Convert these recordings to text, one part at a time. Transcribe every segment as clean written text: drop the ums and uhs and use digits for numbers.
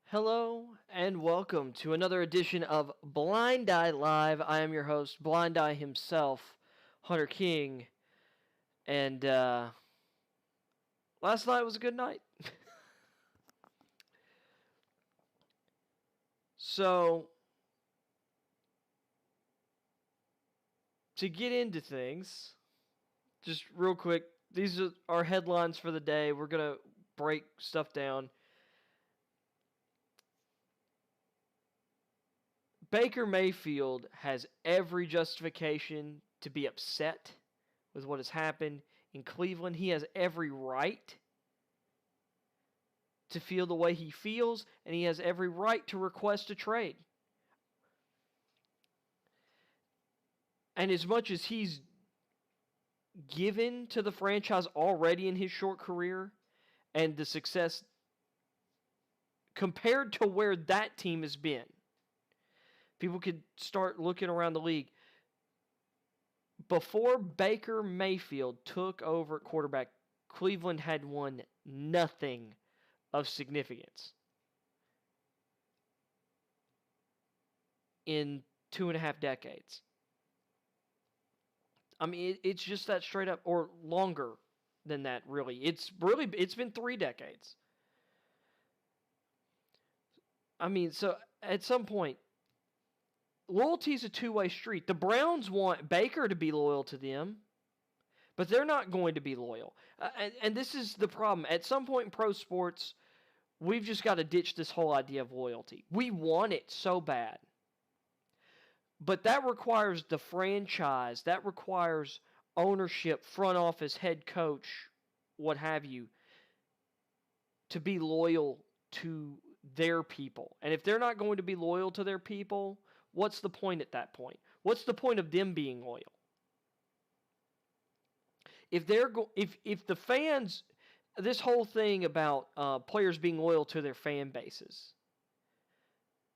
Hello and welcome to another edition of Blind Eye Live. I am your host, Blind Eye himself, Hunter King, and last night was a good night. So, to get into things, just real quick, these are our headlines for the day. We're going to break stuff down. Baker Mayfield has every justification to be upset with what has happened in Cleveland. He has every right to feel the way he feels, and he has every right to request a trade. And as much as he's given to the franchise already in his short career and the success compared to where that team has been, people could start looking around the league. Before Baker Mayfield took over at quarterback, Cleveland had won nothing of significance in 2.5 decades. I mean, it's just that straight up, or longer than that, really. It's been 3 decades. I mean, so at some point, loyalty is a two-way street. The Browns want Baker to be loyal to them, but they're not going to be loyal. And this is the problem. At some point in pro sports, we've just got to ditch this whole idea of loyalty. We want it so bad. But that requires the franchise, that requires ownership, front office, head coach, what have you, to be loyal to their people. And if they're not going to be loyal to their people, what's the point at that point? What's the point of them being loyal? If the fans, this whole thing about players being loyal to their fan bases,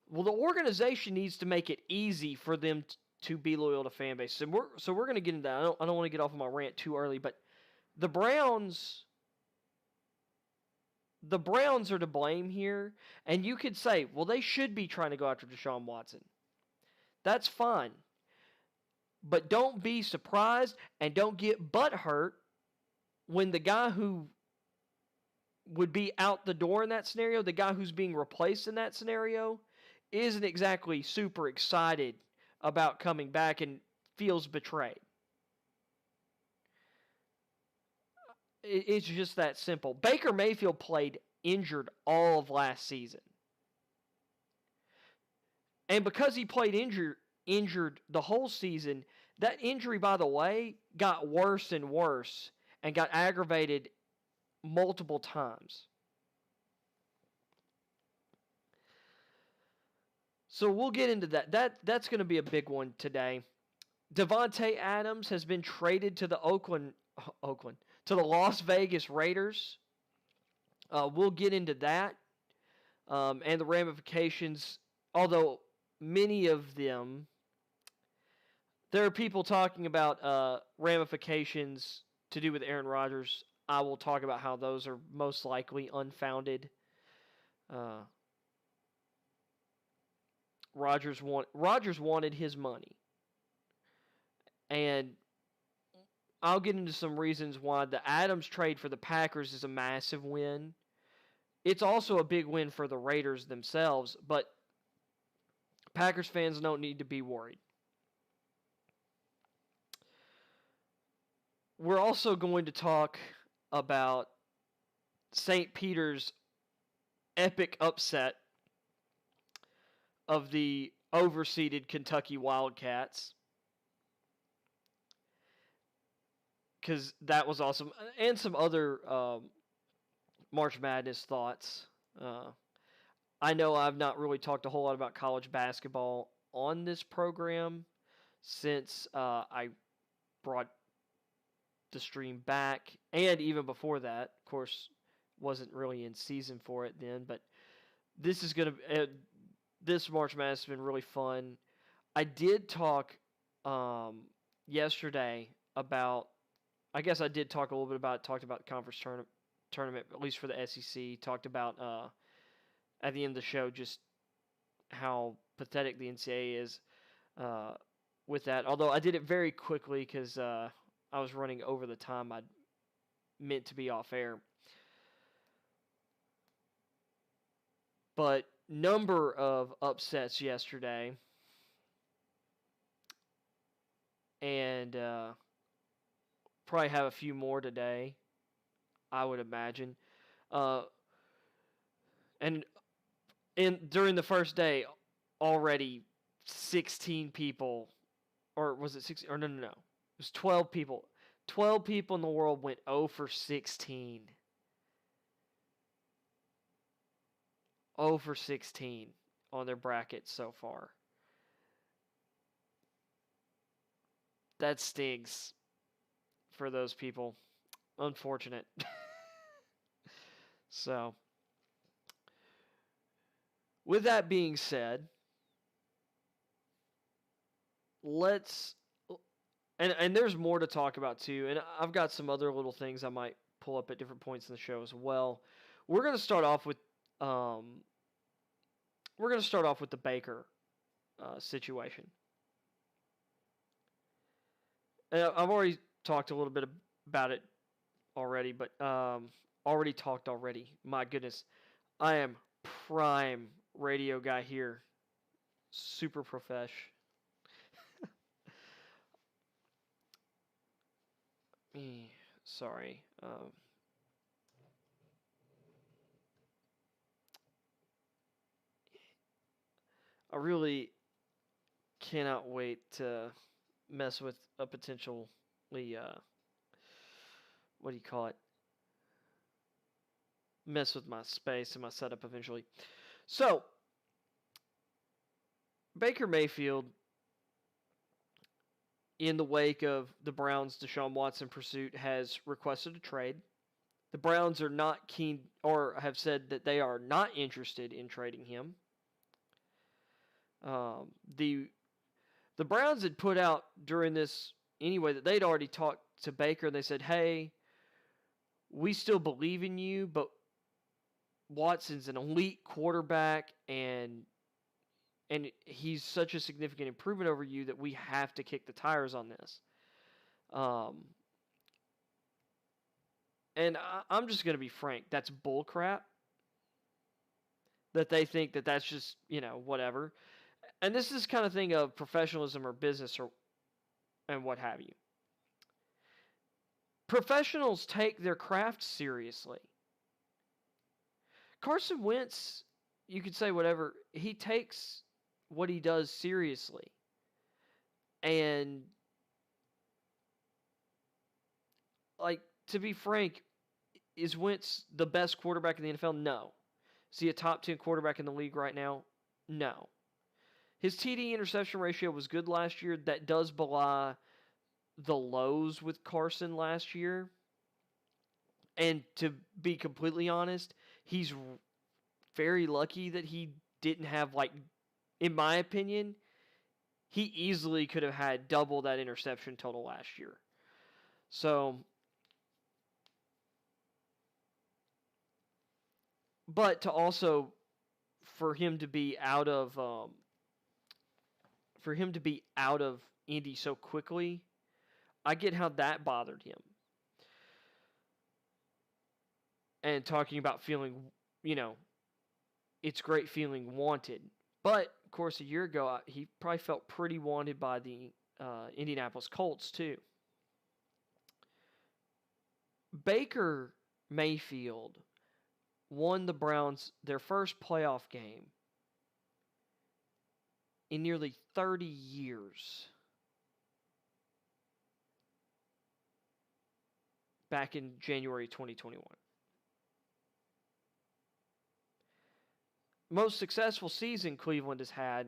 well, the organization needs to make it easy for them to be loyal to fan bases. And we're going to get into that. I don't want to get off of my rant too early, but the Browns are to blame here. And you could say, well, they should be trying to go after Deshaun Watson. That's fine. But don't be surprised and don't get butthurt when the guy who would be out the door in that scenario, the guy who's being replaced in that scenario, isn't exactly super excited about coming back and feels betrayed. It's just that simple. Baker Mayfield played injured all of last season. And because he played injured the whole season, that injury, by the way, got worse and worse and got aggravated multiple times. So we'll get into that. That's going to be a big one today. Davante Adams has been traded to the to the Las Vegas Raiders. We'll get into that and the ramifications. Although many of them, there are people talking about ramifications to do with Aaron Rodgers. I will talk about how those are most likely unfounded. Rodgers wanted his money. And I'll get into some reasons why the Adams trade for the Packers is a massive win. It's also a big win for the Raiders themselves, but Packers fans don't need to be worried. We're also going to talk about St. Peter's epic upset of the overseeded Kentucky Wildcats, because that was awesome, and some other March Madness thoughts. I know I've not really talked a whole lot about college basketball on this program since I brought the stream back, and even before that. Of course, wasn't really in season for it then, but this is going to this March Madness has been really fun. I did talk yesterday about, I guess I did talk a little bit about, talked about the conference tournament, at least for the SEC, talked about at the end of the show just how pathetic the NCAA is with that. Although I did it very quickly because I was running over the time I meant to be off air. But number of upsets yesterday, and probably have a few more today, I would imagine. And during the first day, already 16 people, or was it 16? Or no. It was 12 people. 12 people in the world went 0 for 16. 0 for 16 on their brackets so far. That stings for those people. Unfortunate. So, with that being said, let's... And there's more to talk about too, and I've got some other little things I might pull up at different points in the show as well. We're going to start off with the Baker situation. And I've already talked a little bit about it already, but my goodness, I am prime radio guy here, super profesh. Sorry. I really cannot wait to mess with a potentially, what do you call it? Mess with my space and my setup eventually. So, Baker Mayfield, in the wake of the Browns' Deshaun Watson pursuit, has requested a trade. The Browns are not keen, or have said that they are not interested in trading him. The Browns had put out during this anyway that they'd already talked to Baker and they said, hey, we still believe in you, but Watson's an elite quarterback and he's such a significant improvement over you that we have to kick the tires on this. And I'm just going to be frank. That's bullcrap. That they think that that's just, whatever. And this is kind of thing of professionalism or business and what have you. Professionals take their craft seriously. Carson Wentz, you could say whatever, he takes what he does seriously. And, to be frank, is Wentz the best quarterback in the NFL? No. Is he a top 10 quarterback in the league right now? No. His TD interception ratio was good last year. That does belie the lows with Carson last year. And to be completely honest, he's very lucky that he didn't have, in my opinion, he easily could have had double that interception total last year. So, but to also, for him to be out of Indy so quickly, I get how that bothered him. And talking about feeling, it's great feeling wanted. But, of course, a year ago, he probably felt pretty wanted by the Indianapolis Colts, too. Baker Mayfield won the Browns their first playoff game in nearly 30 years. Back in January 2021. Most successful season Cleveland has had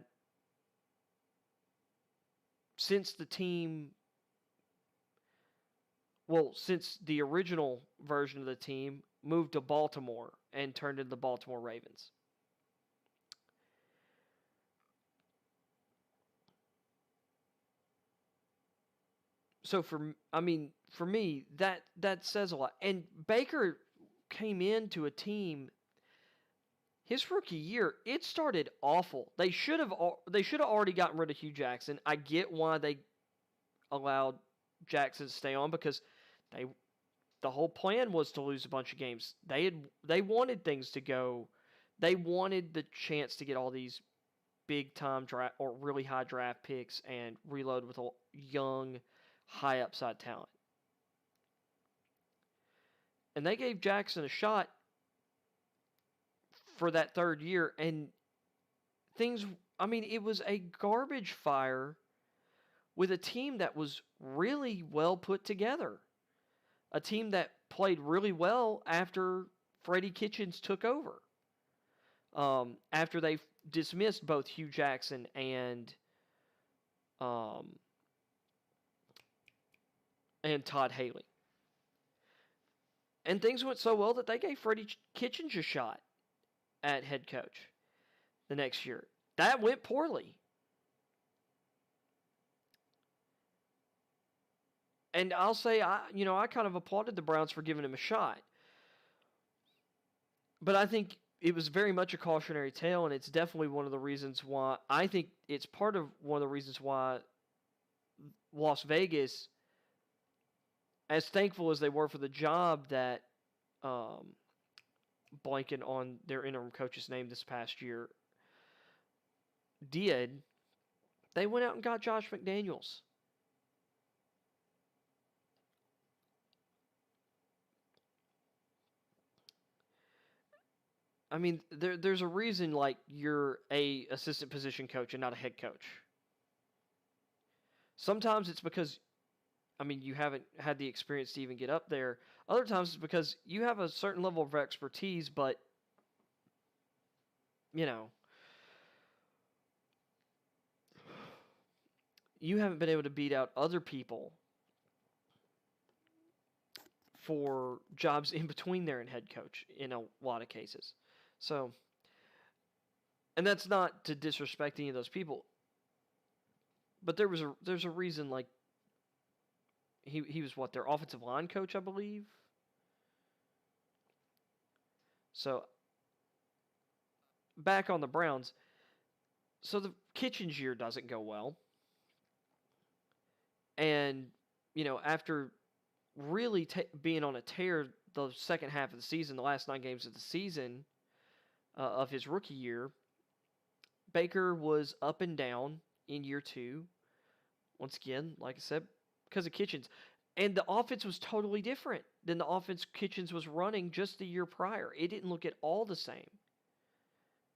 since the original version of the team moved to Baltimore and turned into the Baltimore Ravens. So for me, that says a lot. And Baker came into a team his rookie year, it started awful. They should have already gotten rid of Hugh Jackson. I get why they allowed Jackson to stay on, because the whole plan was to lose a bunch of games. They wanted things to go. They wanted the chance to get all these big time draft or really high draft picks and reload with a young, high upside talent. And they gave Jackson a shot for that third year, and it was a garbage fire with a team that was really well put together. A team that played really well after Freddie Kitchens took over. After they dismissed both Hugh Jackson and Todd Haley. And things went so well that they gave Freddie Kitchens a shot at head coach the next year. That went poorly. And I'll say, I kind of applauded the Browns for giving him a shot. But I think it was very much a cautionary tale, and it's definitely one of the reasons why, I think it's part of one of the reasons why Las Vegas, as thankful as they were for the job that blanking on their interim coach's name this past year did, they went out and got Josh McDaniels. I mean, there's a reason, like, you're a assistant position coach and not a head coach. Sometimes it's because, you haven't had the experience to even get up there. Other times it's because you have a certain level of expertise, but, you haven't been able to beat out other people for jobs in between there and head coach in a lot of cases. So, and that's not to disrespect any of those people, but there's a reason, like, he was their offensive line coach, I believe. So, back on the Browns. So the Kitchens year doesn't go well. And, after really being on a tear the second half of the season, the last 9 games of the season, of his rookie year, Baker was up and down in year 2. Once again, like I said, because of Kitchens. And the offense was totally different than the offense Kitchens was running just the year prior. It didn't look at all the same.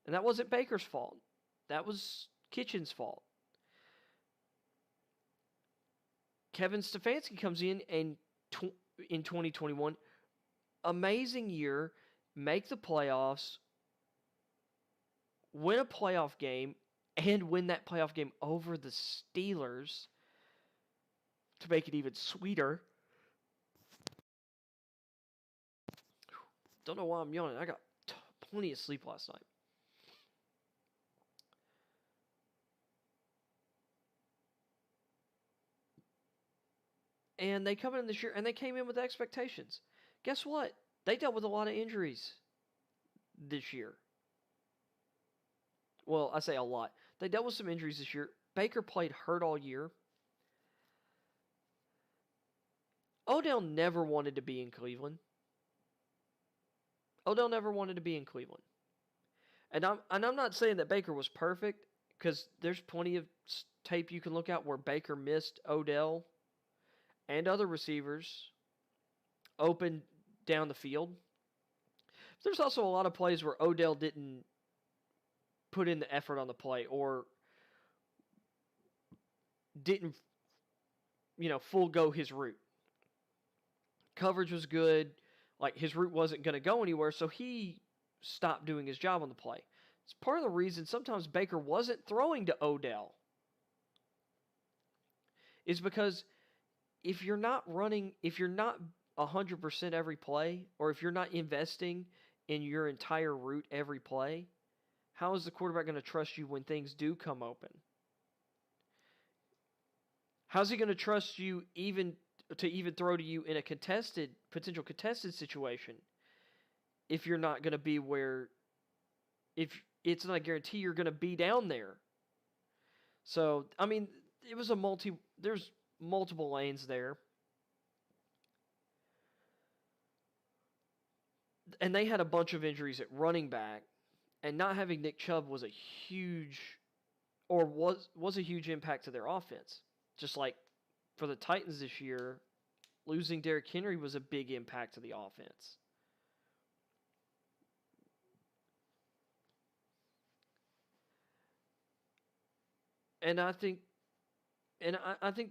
And that wasn't Baker's fault. That was Kitchens' fault. Kevin Stefanski comes in and in 2021, amazing year, make the playoffs, win a playoff game, and win that playoff game over the Steelers to make it even sweeter. Don't know why I'm yawning. I got plenty of sleep last night. And they come in this year, and they came in with expectations. Guess what? They dealt with a lot of injuries this year. Well, I say a lot. They dealt with some injuries this year. Baker played hurt all year. Odell never wanted to be in Cleveland. Odell never wanted to be in Cleveland. And I'm not saying that Baker was perfect, because there's plenty of tape you can look at where Baker missed Odell and other receivers open down the field. There's also a lot of plays where Odell didn't put in the effort on the play, or didn't, full go his route. Coverage was good. Like, his route wasn't going to go anywhere, so he stopped doing his job on the play. It's part of the reason sometimes Baker wasn't throwing to Odell. Is because if you're not 100% every play, or if you're not investing in your entire route every play, how is the quarterback going to trust you when things do come open? How's he going to trust you even throw to you in a potential contested situation if you're not going to be where if it's not a guarantee you're going to be down there. So, I mean, it was there's multiple lanes there. And they had a bunch of injuries at running back, and not having Nick Chubb was a huge impact to their offense. Just like for the Titans this year, losing Derrick Henry was a big impact to the offense. And I think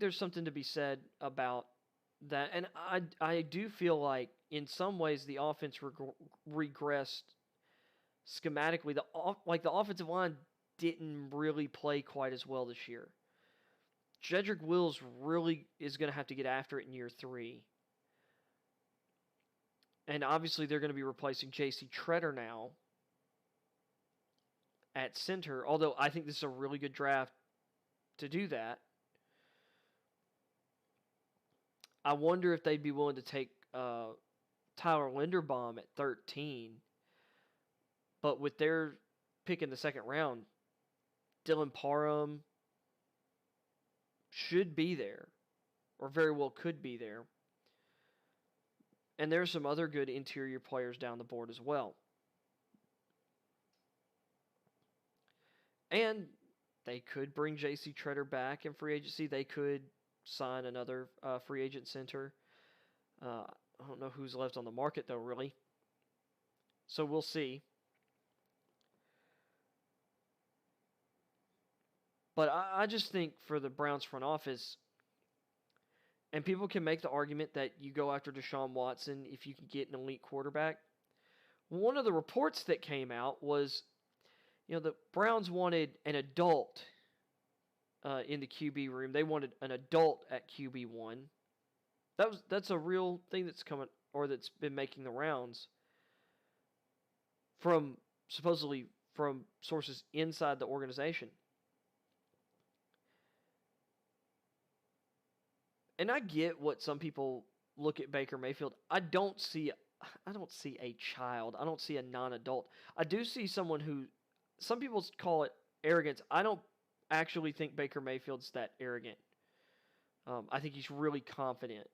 there's something to be said about that. And I do feel like in some ways the offense regressed schematically. The offensive line didn't really play quite as well this year. Jedrick Wills really is going to have to get after it in year 3. And obviously they're going to be replacing J.C. Tretter now at center, although I think this is a really good draft to do that. I wonder if they'd be willing to take Tyler Linderbaum at 13. But with their pick in the second round, Dylan Parham should be there, or very well could be there. And there's some other good interior players down the board as well. And they could bring J.C. Tretter back in free agency. They could sign another free agent center. I don't know who's left on the market, though, really. So we'll see. But I just think for the Browns front office, and people can make the argument that you go after Deshaun Watson if you can get an elite quarterback. One of the reports that came out was, the Browns wanted an adult in the QB room. They wanted an adult at QB1. That's a real thing that's coming, or that's been making the rounds supposedly from sources inside the organization. And I get what some people look at Baker Mayfield. I don't see a child. I don't see a non-adult. I do see someone who, some people call it arrogance. I don't actually think Baker Mayfield's that arrogant. I think he's really confident.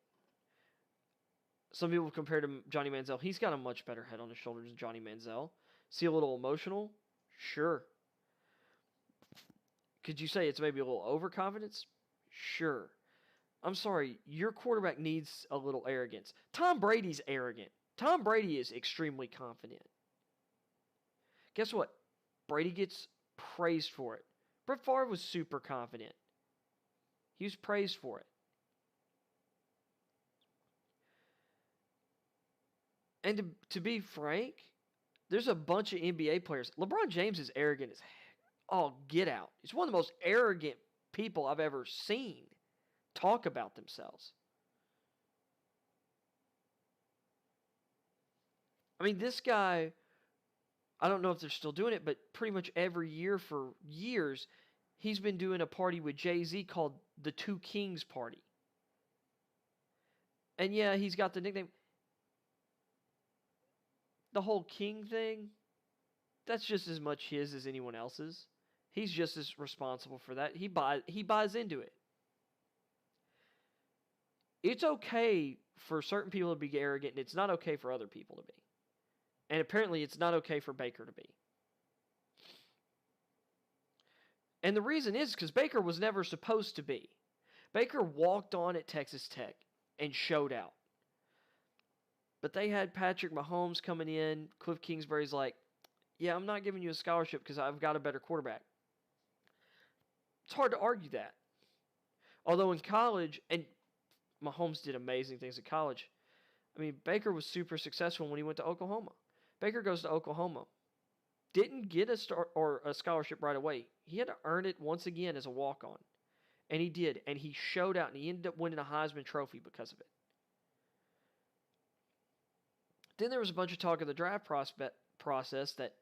Some people compare to Johnny Manziel. He's got a much better head on his shoulders than Johnny Manziel. See a little emotional? Sure. Could you say it's maybe a little overconfidence? Sure. I'm sorry, your quarterback needs a little arrogance. Tom Brady's arrogant. Tom Brady is extremely confident. Guess what? Brady gets praised for it. Brett Favre was super confident. He was praised for it. And to be frank, there's a bunch of NBA players. LeBron James is arrogant as heck. Oh, get out. He's one of the most arrogant people I've ever seen talk about themselves. I mean, this guy, I don't know if they're still doing it, but pretty much every year for years, he's been doing a party with Jay-Z called the Two Kings Party. And yeah, he's got the nickname. The whole king thing, that's just as much his as anyone else's. He's just as responsible for that. He buys into it. It's okay for certain people to be arrogant, and it's not okay for other people to be. And apparently it's not okay for Baker to be. And the reason is because Baker was never supposed to be. Baker walked on at Texas Tech and showed out. But they had Patrick Mahomes coming in. Cliff Kingsbury's like, yeah, I'm not giving you a scholarship because I've got a better quarterback. It's hard to argue that. Although in college, and Mahomes did amazing things at college. I mean, Baker was super successful when he went to Oklahoma. Baker goes to Oklahoma. Didn't get a scholarship right away. He had to earn it once again as a walk-on. And he did. And he showed out, and he ended up winning a Heisman Trophy because of it. Then there was a bunch of talk of the draft process that,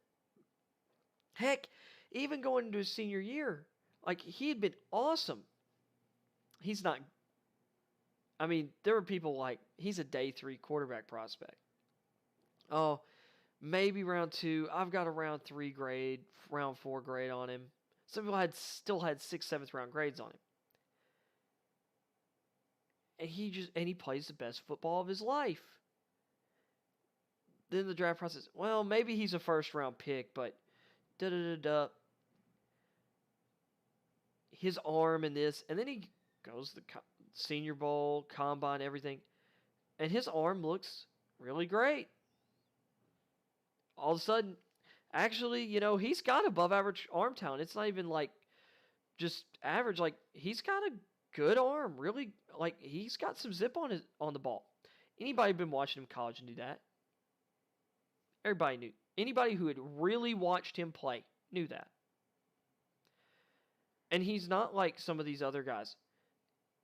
heck, even going into his senior year, like, he had been awesome. He's not, I mean, there were people like, he's a day 3 quarterback prospect. Oh, maybe round 2. I've got a round 3 grade, round 4 grade on him. Some people still had 6th, 7th round grades on him. And he plays the best football of his life. Then the draft process, well, maybe he's a first round pick, but his arm and this, and then he goes to the Senior Bowl, Combine, everything, and his arm looks really great. All of a sudden, actually, he's got above average arm talent. It's not even like just average. Like, he's got a good arm, really. Like, he's got some zip on the ball. Anybody been watching him in college knew that. Everybody knew. Anybody who had really watched him play knew that. And he's not like some of these other guys.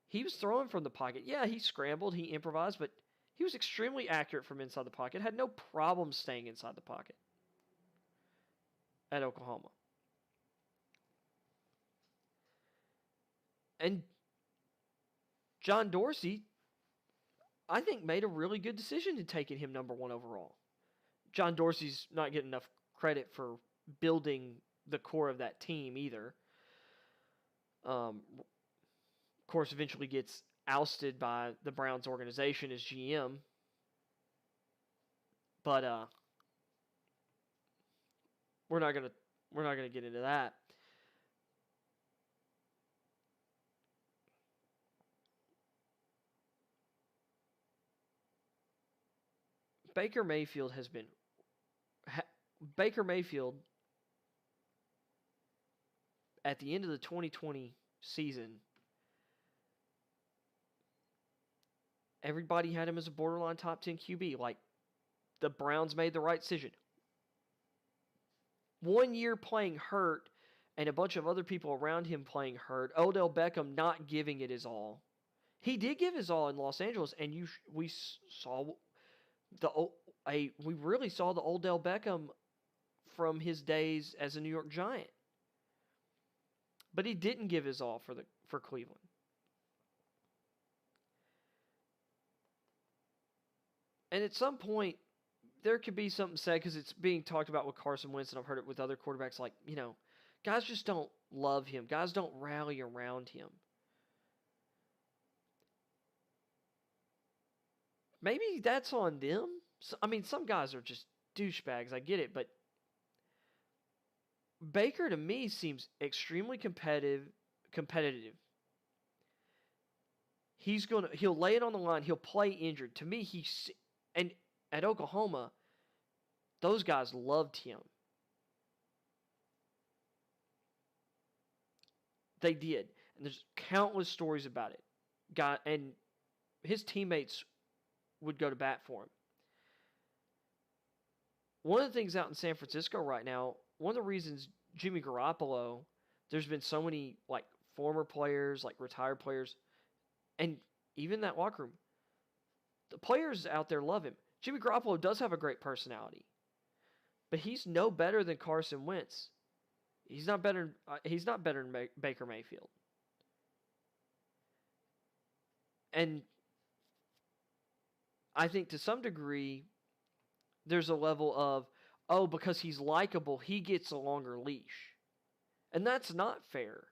He was throwing from the pocket. Yeah, he scrambled, he improvised, but he was extremely accurate from inside the pocket. Had no problem staying inside the pocket at Oklahoma. And John Dorsey, I think, made a really good decision in taking him number 1 overall. John Dorsey's not getting enough credit for building the core of that team either. Of course, eventually gets ousted by the Browns organization as GM. But we're not gonna get into that. Baker Mayfield at the end of the 2020 season, everybody had him as a borderline top 10 QB. Like, the Browns made the right decision. 1 year playing hurt and a bunch of other people around him playing hurt. Odell Beckham not giving it his all. He did give his all in Los Angeles, and we really saw the Odell Beckham from his days as a New York Giant. But he didn't give his all for Cleveland. And at some point, there could be something said, because it's being talked about with Carson Wentz, and I've heard it with other quarterbacks, like, guys just don't love him. Guys don't rally around him. Maybe that's on them. Some guys are just douchebags. I get it, but Baker, to me, seems extremely competitive. He'll lay it on the line. He'll play injured. To me, and at Oklahoma, those guys loved him. They did. And there's countless stories about it. And his teammates would go to bat for him. One of the things out in San Francisco right now, one of the reasons Jimmy Garoppolo, there's been so many like former players, like retired players, and even that locker room, the players out there love him. Jimmy Garoppolo does have a great personality, but he's no better than Carson Wentz. He's not better than Baker Mayfield. And I think to some degree, there's a level of, because he's likable, he gets a longer leash. And that's not fair.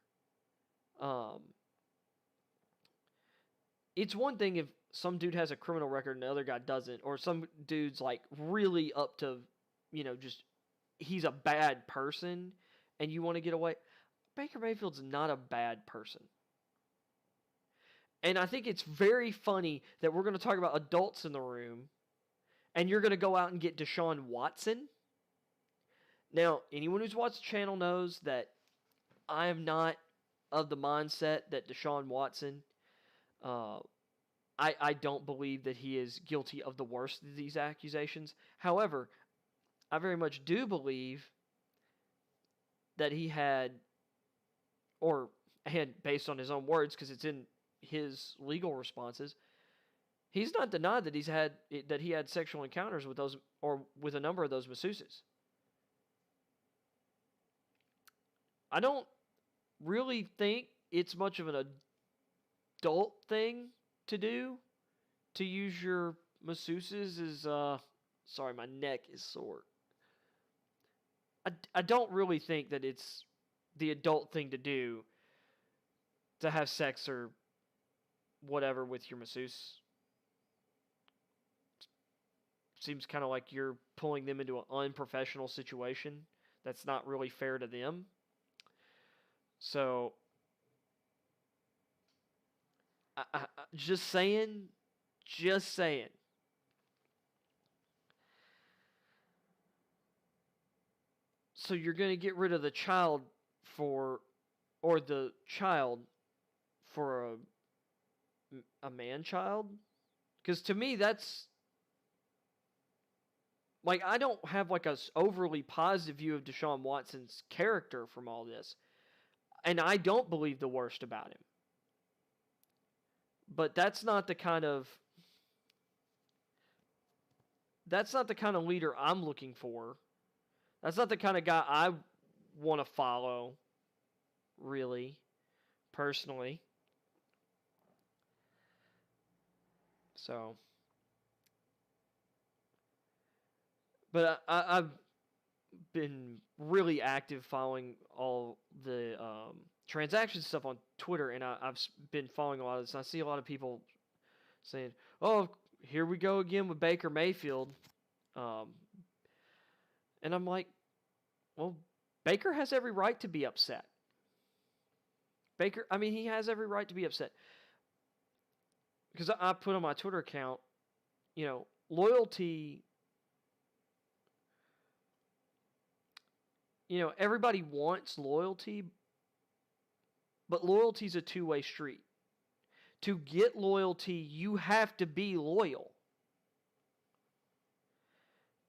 It's one thing if some dude has a criminal record and the other guy doesn't, or some dude's like really up to, just he's a bad person and you want to get away. Baker Mayfield's not a bad person. And I think it's very funny that we're going to talk about adults in the room and you're going to go out and get Deshaun Watson. Now, anyone who's watched the channel knows that I am not of the mindset that Deshaun Watson, I don't believe that he is guilty of the worst of these accusations. However, I very much do believe that he had, based on his own words, because it's in his legal responses, he's not denied that he had sexual encounters with those, or with a number of those masseuses. I don't really think it's much of an adult thing to do, to use your masseuses as, sorry, my neck is sore. I don't really think that it's the adult thing to do to have sex or whatever with your masseuse. Seems kind of like you're pulling them into an unprofessional situation that's not really fair to them. So, just saying, just saying. So you're going to get rid of the child for, or the child for a man child? Because to me, that's, like, I don't have like a overly positive view of Deshaun Watson's character from all this. And I don't believe the worst about him. But that's not the kind of leader I'm looking for. That's not the kind of guy I want to follow, really, personally. So, but I've been really active following all the transaction stuff on Twitter, and I've been following a lot of this. And I see a lot of people saying, "Oh, here we go again with Baker Mayfield," and I'm like, "Well, Baker has every right to be upset. He has every right to be upset." Because I put on my Twitter account, loyalty. Everybody wants loyalty, but loyalty's a two-way street. To get loyalty, you have to be loyal.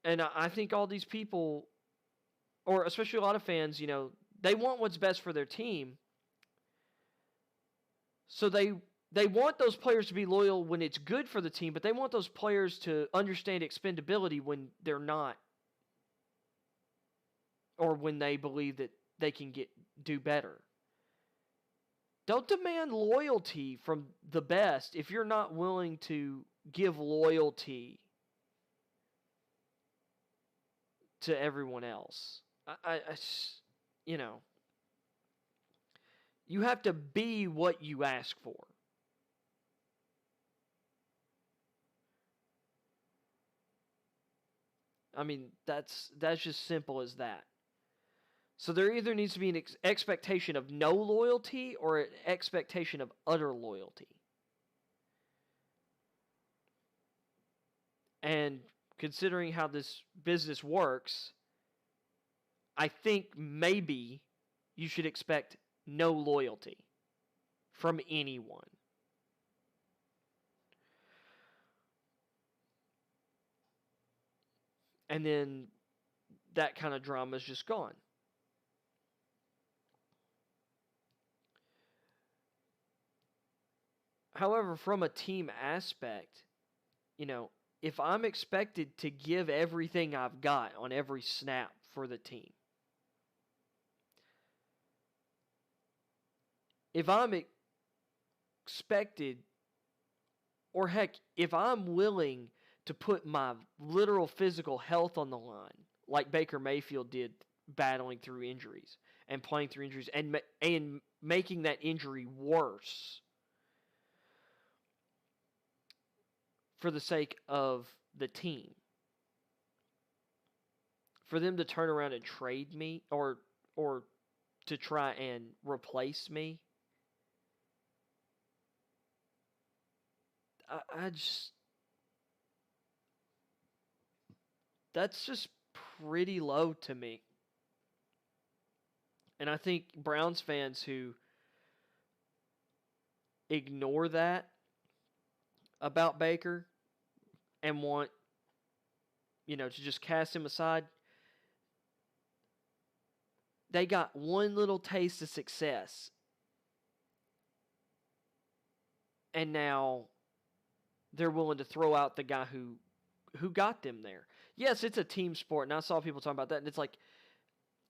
And I think all these people, or especially a lot of fans, they want what's best for their team. So they want those players to be loyal when it's good for the team, but they want those players to understand expendability when they're not. Or when they believe that they can do better. Don't demand loyalty from the best if you're not willing to give loyalty to everyone else. You have to be what you ask for. That's just simple as that. So there either needs to be an expectation of no loyalty or an expectation of utter loyalty. And considering how this business works, I think maybe you should expect no loyalty from anyone. And then that kind of drama is just gone. However, from a team aspect, if I'm expected to give everything I've got on every snap for the team, if I'm expected, or heck, if I'm willing to put my literal physical health on the line, like Baker Mayfield did, battling through injuries and playing through injuries and making that injury worse for the sake of the team, for them to turn around and trade me or to try and replace me, that's just pretty low to me. And I think Browns fans who ignore that about Baker and want, to just cast him aside, they got one little taste of success. And now they're willing to throw out the guy who got them there. Yes, it's a team sport, and I saw people talking about that, and it's like,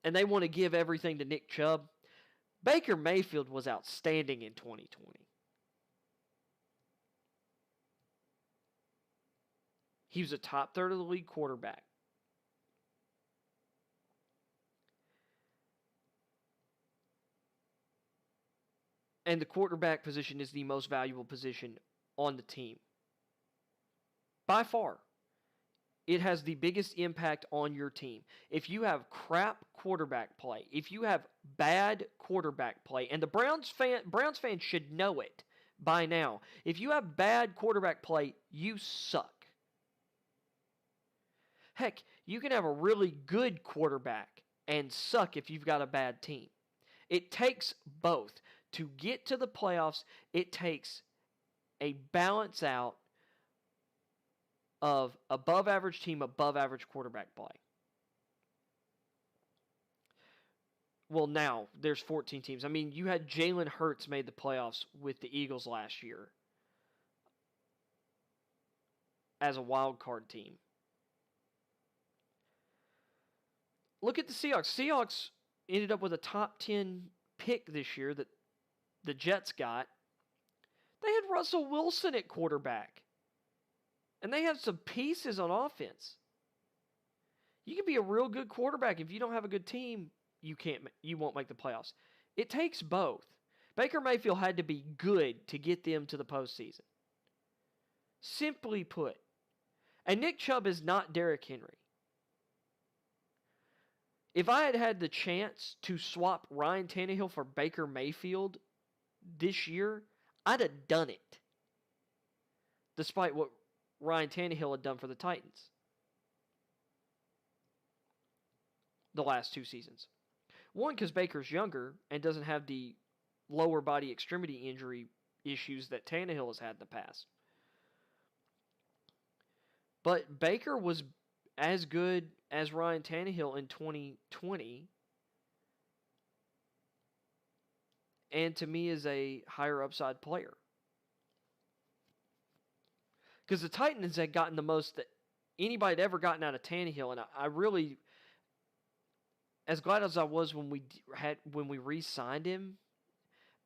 and they want to give everything to Nick Chubb. Baker Mayfield was outstanding in 2020. He was a top third of the league quarterback. And the quarterback position is the most valuable position on the team. By far. It has the biggest impact on your team. If you have crap quarterback play, if you have bad quarterback play, and the Browns fans should know it by now. If you have bad quarterback play, you suck. Heck, you can have a really good quarterback and suck if you've got a bad team. It takes both. To get to the playoffs, it takes a balance out of above average team, above average quarterback play. Well, now there's 14 teams. I mean, you had Jalen Hurts made the playoffs with the Eagles last year as a wild card team. Look at the Seahawks. Seahawks ended up with a top 10 pick this year that the Jets got. They had Russell Wilson at quarterback. And they have some pieces on offense. You can be a real good quarterback. If you don't have a good team, you won't make the playoffs. It takes both. Baker Mayfield had to be good to get them to the postseason. Simply put. And Nick Chubb is not Derrick Henry. If I had had the chance to swap Ryan Tannehill for Baker Mayfield this year, I'd have done it. Despite what Ryan Tannehill had done for the Titans the last 2 seasons. One, because Baker's younger and doesn't have the lower body extremity injury issues that Tannehill has had in the past. But Baker was as good as Ryan Tannehill in 2020, and to me is a higher upside player. Because the Titans had gotten the most that anybody had ever gotten out of Tannehill, and I really, as glad as I was when we re-signed him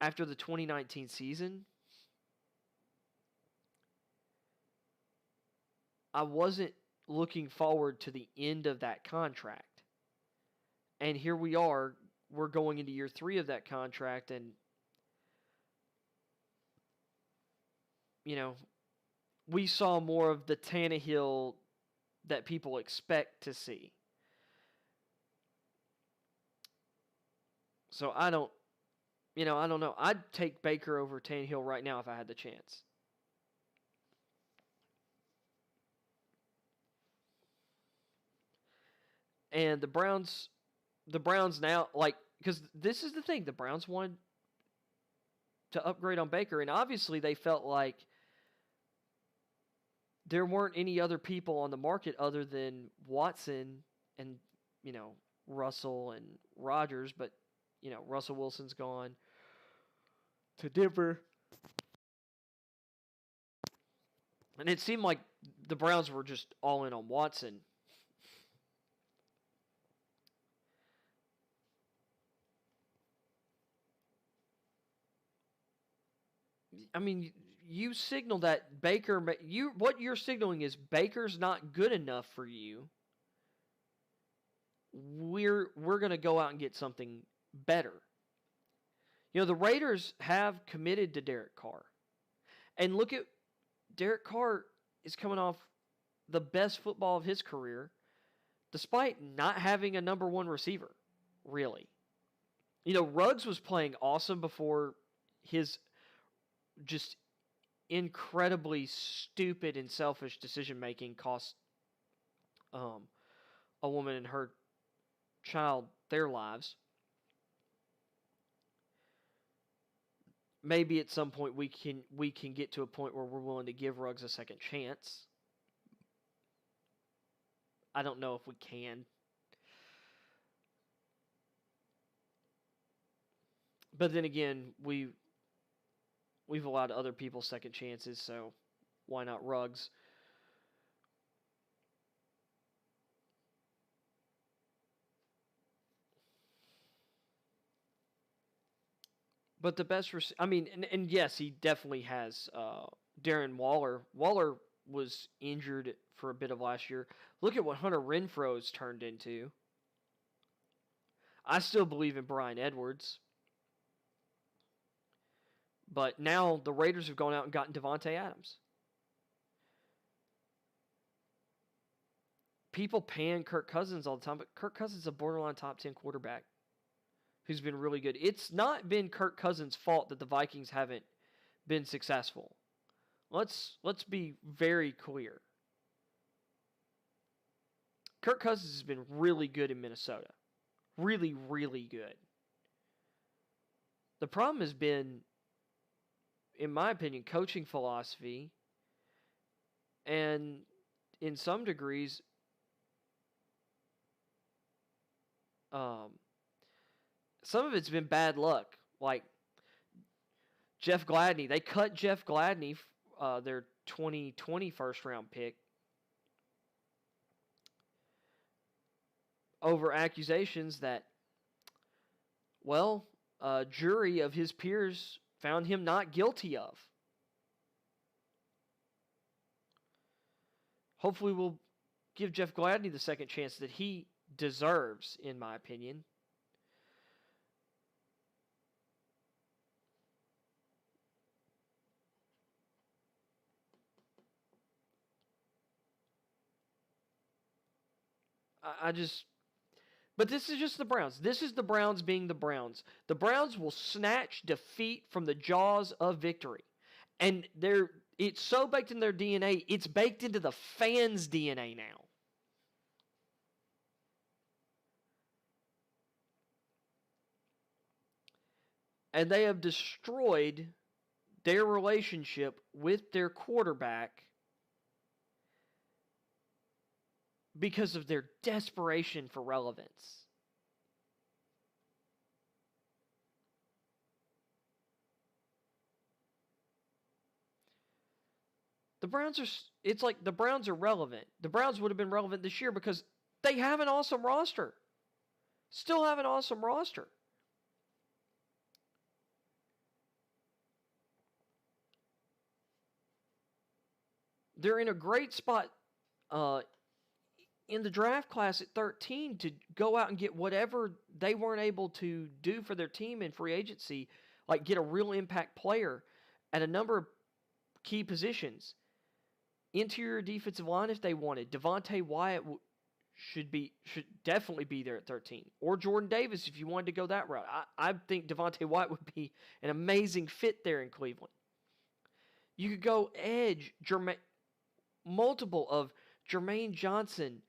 after the 2019 season, I wasn't looking forward to the end of that contract. And here we are, we're going into year 3 of that contract, and we saw more of the Tannehill that people expect to see. So I don't know. I'd take Baker over Tannehill right now if I had the chance. And the Browns now, because this is the thing, the Browns wanted to upgrade on Baker, and obviously they felt like there weren't any other people on the market other than Watson and, Russell and Rodgers, but, Russell Wilson's gone to Denver. And it seemed like the Browns were just all in on Watson. I mean, you signal that Baker, what you're signaling is Baker's not good enough for you. We're going to go out and get something better. The Raiders have committed to Derek Carr. And look at Derek Carr is coming off the best football of his career despite not having a number 1 receiver, really. Ruggs was playing awesome before his just incredibly stupid and selfish decision-making cost a woman and her child their lives. Maybe at some point we can get to a point where we're willing to give Ruggs a second chance. I don't know if we can. But then again, we've allowed other people second chances, so why not Ruggs? But the best, and yes, he definitely has Darren Waller. Waller was injured for a bit of last year. Look at what Hunter Renfro's turned into. I still believe in Bryan Edwards. But now the Raiders have gone out and gotten Devontae Adams. People pan Kirk Cousins all the time, but Kirk Cousins is a borderline top 10 quarterback who's been really good. It's not been Kirk Cousins' fault that the Vikings haven't been successful. Let's be very clear. Kirk Cousins has been really good in Minnesota. Really, really good. The problem has been, in my opinion, coaching philosophy and, in some degrees, some of it's been bad luck. Like Jeff Gladney. They cut Jeff Gladney, their 2020 first-round pick, over accusations that, well, a jury of his peers found him not guilty of. Hopefully we'll give Jeff Gladney the second chance that he deserves, in my opinion. But this is just the Browns. This is the Browns being the Browns. The Browns will snatch defeat from the jaws of victory. And it's so baked in their DNA, it's baked into the fans' DNA now. And they have destroyed their relationship with their quarterback because of their desperation for relevance. It's like the Browns are relevant. The Browns would have been relevant this year because they have an awesome roster. Still have an awesome roster. They're in a great spot in the draft class at 13 to go out and get whatever they weren't able to do for their team in free agency, like get a real impact player at a number of key positions. Interior defensive line if they wanted. Devontae Wyatt should definitely be there at 13. Or Jordan Davis if you wanted to go that route. I think Devontae Wyatt would be an amazing fit there in Cleveland. You could go edge, multiple of Jermaine Johnson,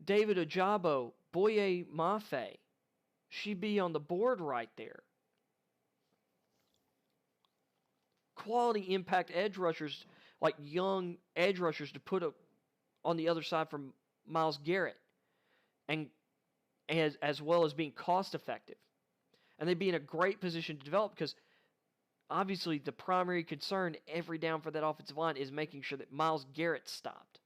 David Ojabo, Boye Mafe. She'd be on the board right there. Quality impact edge rushers, like young edge rushers to put on the other side from Myles Garrett, and as well as being cost effective. And they'd be in a great position to develop because obviously the primary concern every down for that offensive line is making sure that Myles Garrett stopped.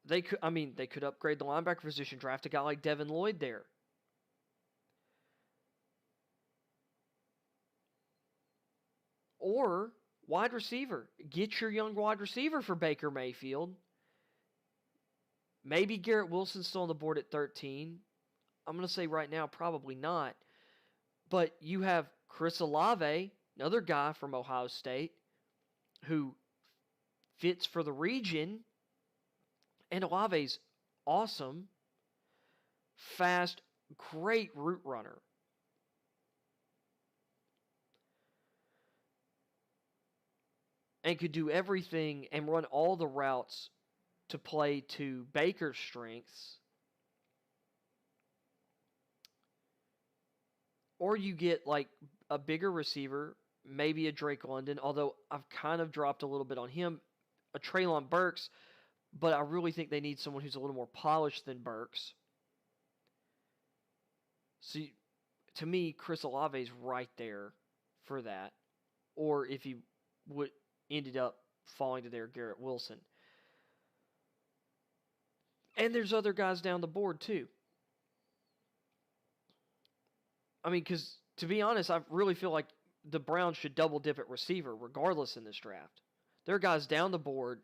They could upgrade the linebacker position, draft a guy like Devin Lloyd there. Or wide receiver. Get your young wide receiver for Baker Mayfield. Maybe Garrett Wilson's still on the board at 13. I'm going to say right now, probably not. But you have Chris Olave, another guy from Ohio State, who fits for the region. And Olave's awesome, fast, great route runner. And could do everything and run all the routes to play to Baker's strengths. Or you get like a bigger receiver, maybe a Drake London, although I've kind of dropped a little bit on him, a Treylon Burks, but I really think they need someone who's a little more polished than Burks. So, to me, Chris Olave's right there for that. Or if he ended up falling to there, Garrett Wilson. And there's other guys down the board, too. I mean, because, to be honest, I really feel like the Browns should double dip at receiver, regardless in this draft. There are guys down the board.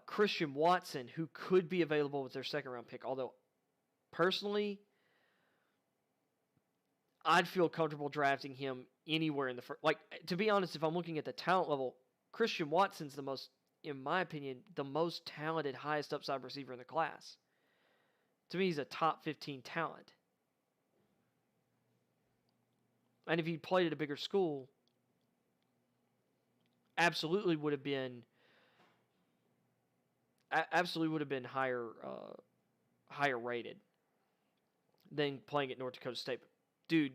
Christian Watson, who could be available with their second-round pick, although Personally, I'd feel comfortable drafting him anywhere in the first. Like, to be honest, if I'm looking at the talent level, Christian Watson's the most, in my opinion, the most talented, highest upside receiver in the class. To me, he's a top 15 talent. And if he played at a bigger school, absolutely would have been higher rated than playing at North Dakota State. Dude,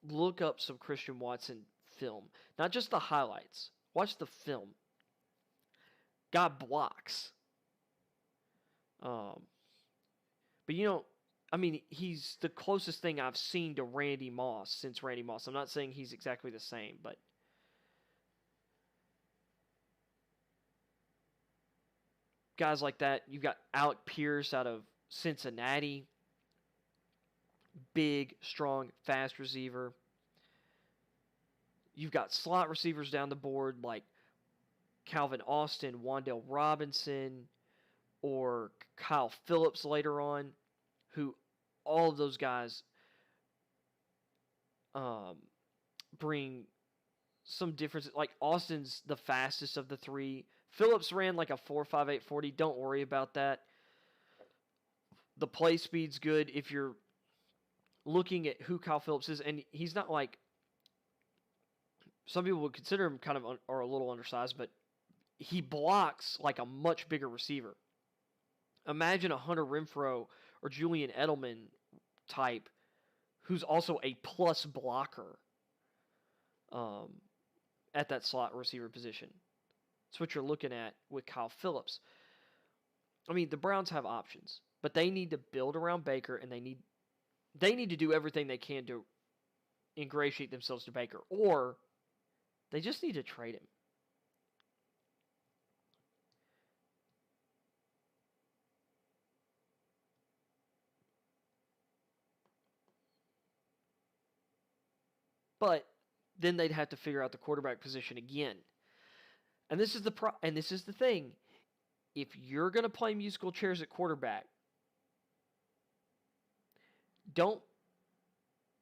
look up some Christian Watson film. Not just the highlights. Watch the film. Got blocks. But he's the closest thing I've seen to Randy Moss since Randy Moss. I'm not saying he's exactly the same, but guys like that. You've got Alec Pierce out of Cincinnati. Big, strong, fast receiver. You've got slot receivers down the board like Calvin Austin, Wan'Dale Robinson, or Kyle Phillips later on, who all of those guys bring some difference. Like, Austin's the fastest of the three. Phillips ran like a 4.58 40. Don't worry about that. The play speed's good if you're looking at who Kyle Phillips is, and he's not like, some people would consider him kind of or a little undersized, but he blocks like a much bigger receiver. Imagine a Hunter Renfrow or Julian Edelman type who's also a plus blocker at that slot receiver position. That's what you're looking at with Kyle Phillips. I mean, the Browns have options, but they need to build around Baker, and they need to do everything they can to ingratiate themselves to Baker, or they just need to trade him. But then they'd have to figure out the quarterback position again. And this is the thing. If you're going to play musical chairs at quarterback,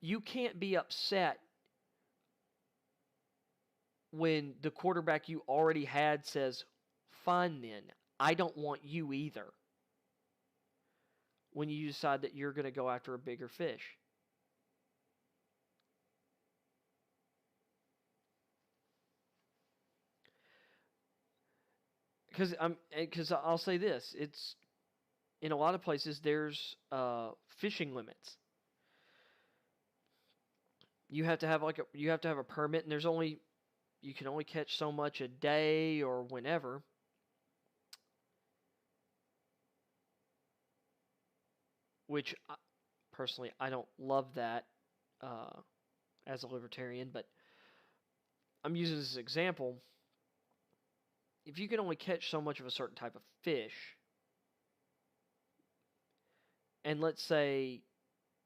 you can't be upset when the quarterback you already had says, "Fine then, I don't want you either." When you decide that you're going to go after a bigger fish. Because I'll say this, it's in a lot of places there's fishing limits. You have to have a permit, and you can only catch so much a day or whenever. Which personally I don't love that as a libertarian, but I'm using this as an example. If you can only catch so much of a certain type of fish, and let's say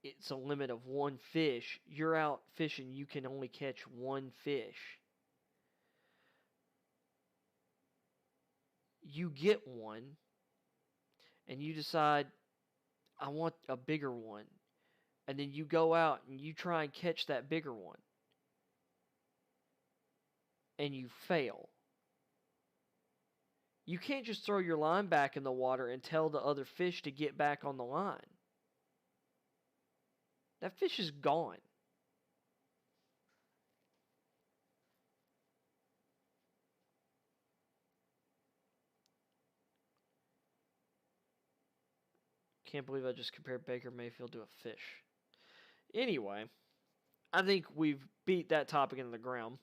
it's a limit of one fish, you're out fishing, you can only catch one fish. You get one, and you decide, I want a bigger one. And then you go out and you try and catch that bigger one. And you fail. You can't just throw your line back in the water and tell the other fish to get back on the line. That fish is gone. Can't believe I just compared Baker Mayfield to a fish. Anyway, I think we've beat that topic into the ground.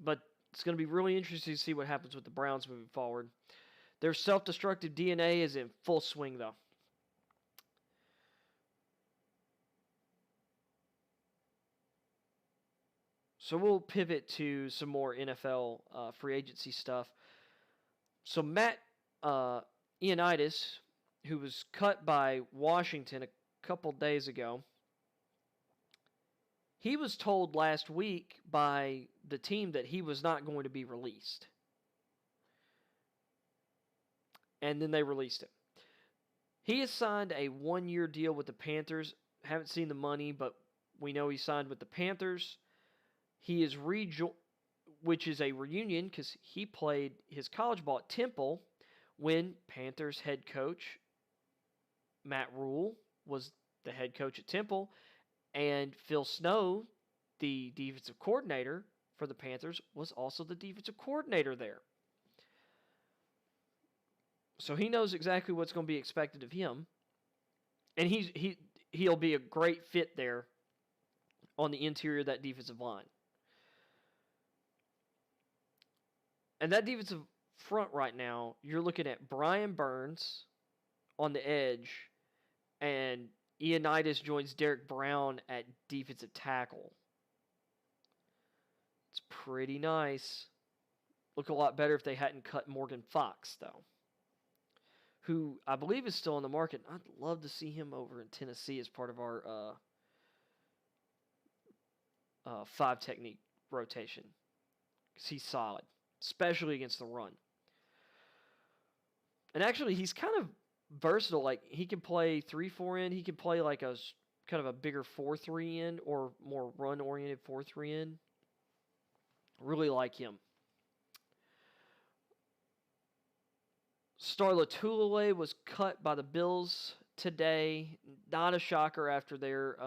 But it's going to be really interesting to see what happens with the Browns moving forward. Their self-destructive DNA is in full swing, though. So we'll pivot to some more NFL free agency stuff. So Matt Ioannidis, who was cut by Washington a couple days ago, he was told last week by the team that he was not going to be released. And then they released him. He has signed a 1-year deal with the Panthers. Haven't seen the money, but we know he signed with the Panthers. He is which is a reunion because he played his college ball at Temple when Panthers head coach Matt Rule was the head coach at Temple, and Phil Snow, the defensive coordinator for the Panthers, was also the defensive coordinator there. So he knows exactly what's going to be expected of him, and he'll be a great fit there on the interior of that defensive line. And that defensive front right now, you're looking at Brian Burns on the edge, and Ioannidis joins Derek Brown at defensive tackle. It's pretty nice. Look a lot better if they hadn't cut Morgan Fox, though, who I believe is still on the market. I'd love to see him over in Tennessee as part of our 5-technique rotation, because he's solid, especially against the run. And actually, he's kind of versatile. Like, he can play 3-4 in. He can play like a kind of a bigger 4-3 in, or more run-oriented 4-3 in. Really like him. Star Lotulelei was cut by the Bills today. Not a shocker after their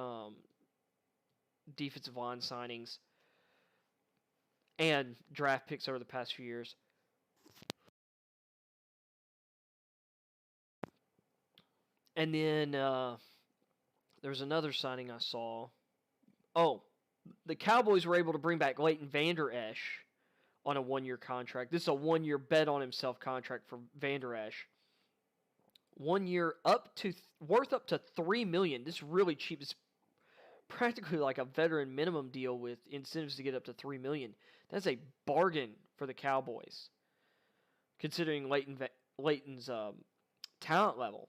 defensive line signings and draft picks over the past few years. And then there's another signing I saw. Oh, the Cowboys were able to bring back Leighton Vander Esch on a 1-year contract. This is a 1-year bet on himself contract for Vander Esch. 1 year worth up to $3 million. This is really cheap. It's practically like a veteran minimum deal with incentives to get up to $3 million. That's a bargain for the Cowboys, considering Leighton's talent level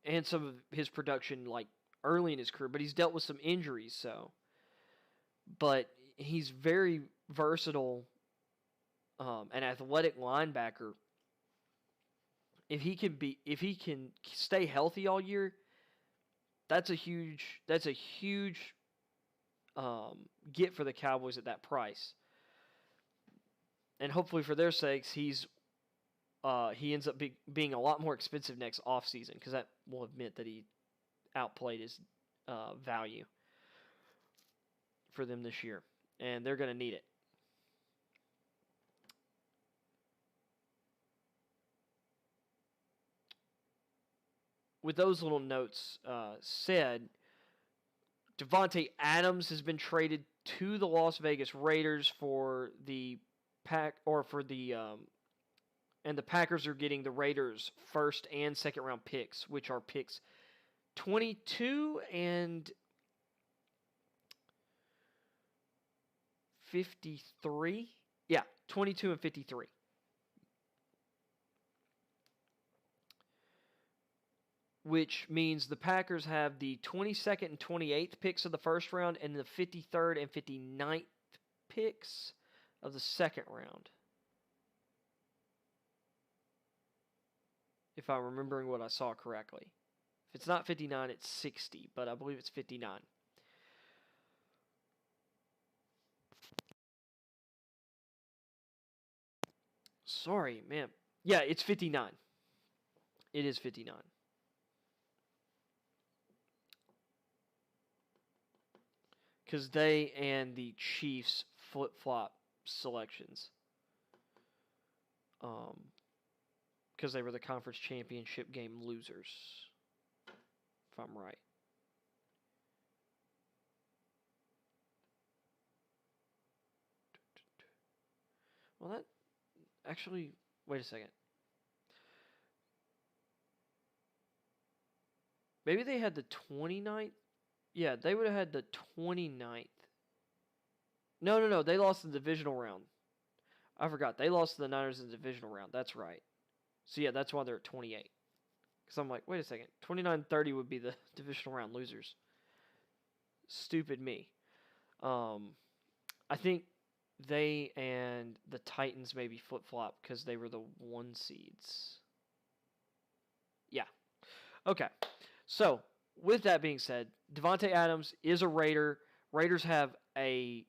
and some of his production like early in his career. But he's dealt with some injuries, so. But he's very versatile, an athletic linebacker. If he can stay healthy all year, that's a huge get for the Cowboys at that price. And hopefully for their sakes, he ends up being a lot more expensive next offseason, because that will admit that he outplayed his value for them this year, and they're going to need it. With those little notes said, Devontae Adams has been traded to the Las Vegas Raiders for the and the Packers are getting the Raiders' first and second round picks, which are picks 22 and 53. Yeah, 22 and 53. Which means the Packers have the 22nd and 28th picks of the first round and the 53rd and 59th picks of the second round. If I'm remembering what I saw correctly. If it's not 59, it's 60, but I believe it's 59. Sorry, man. Yeah, it's 59. It is 59. Because they and the Chiefs flip-flop selections. Because they were the conference championship game losers, if I'm right. Well, that actually, wait a second. Maybe they had the 29th. Yeah, they would have had the 29th. No. They lost the divisional round. I forgot. They lost to the Niners in the divisional round. That's right. So, yeah, that's why they're at 28. Because I'm like, wait a second. 29-30 would be the divisional round losers. Stupid me. I think they and the Titans maybe flip-flop because they were the 1 seeds. Okay. So, with that being said, Devontae Adams is a Raider. Raiders have the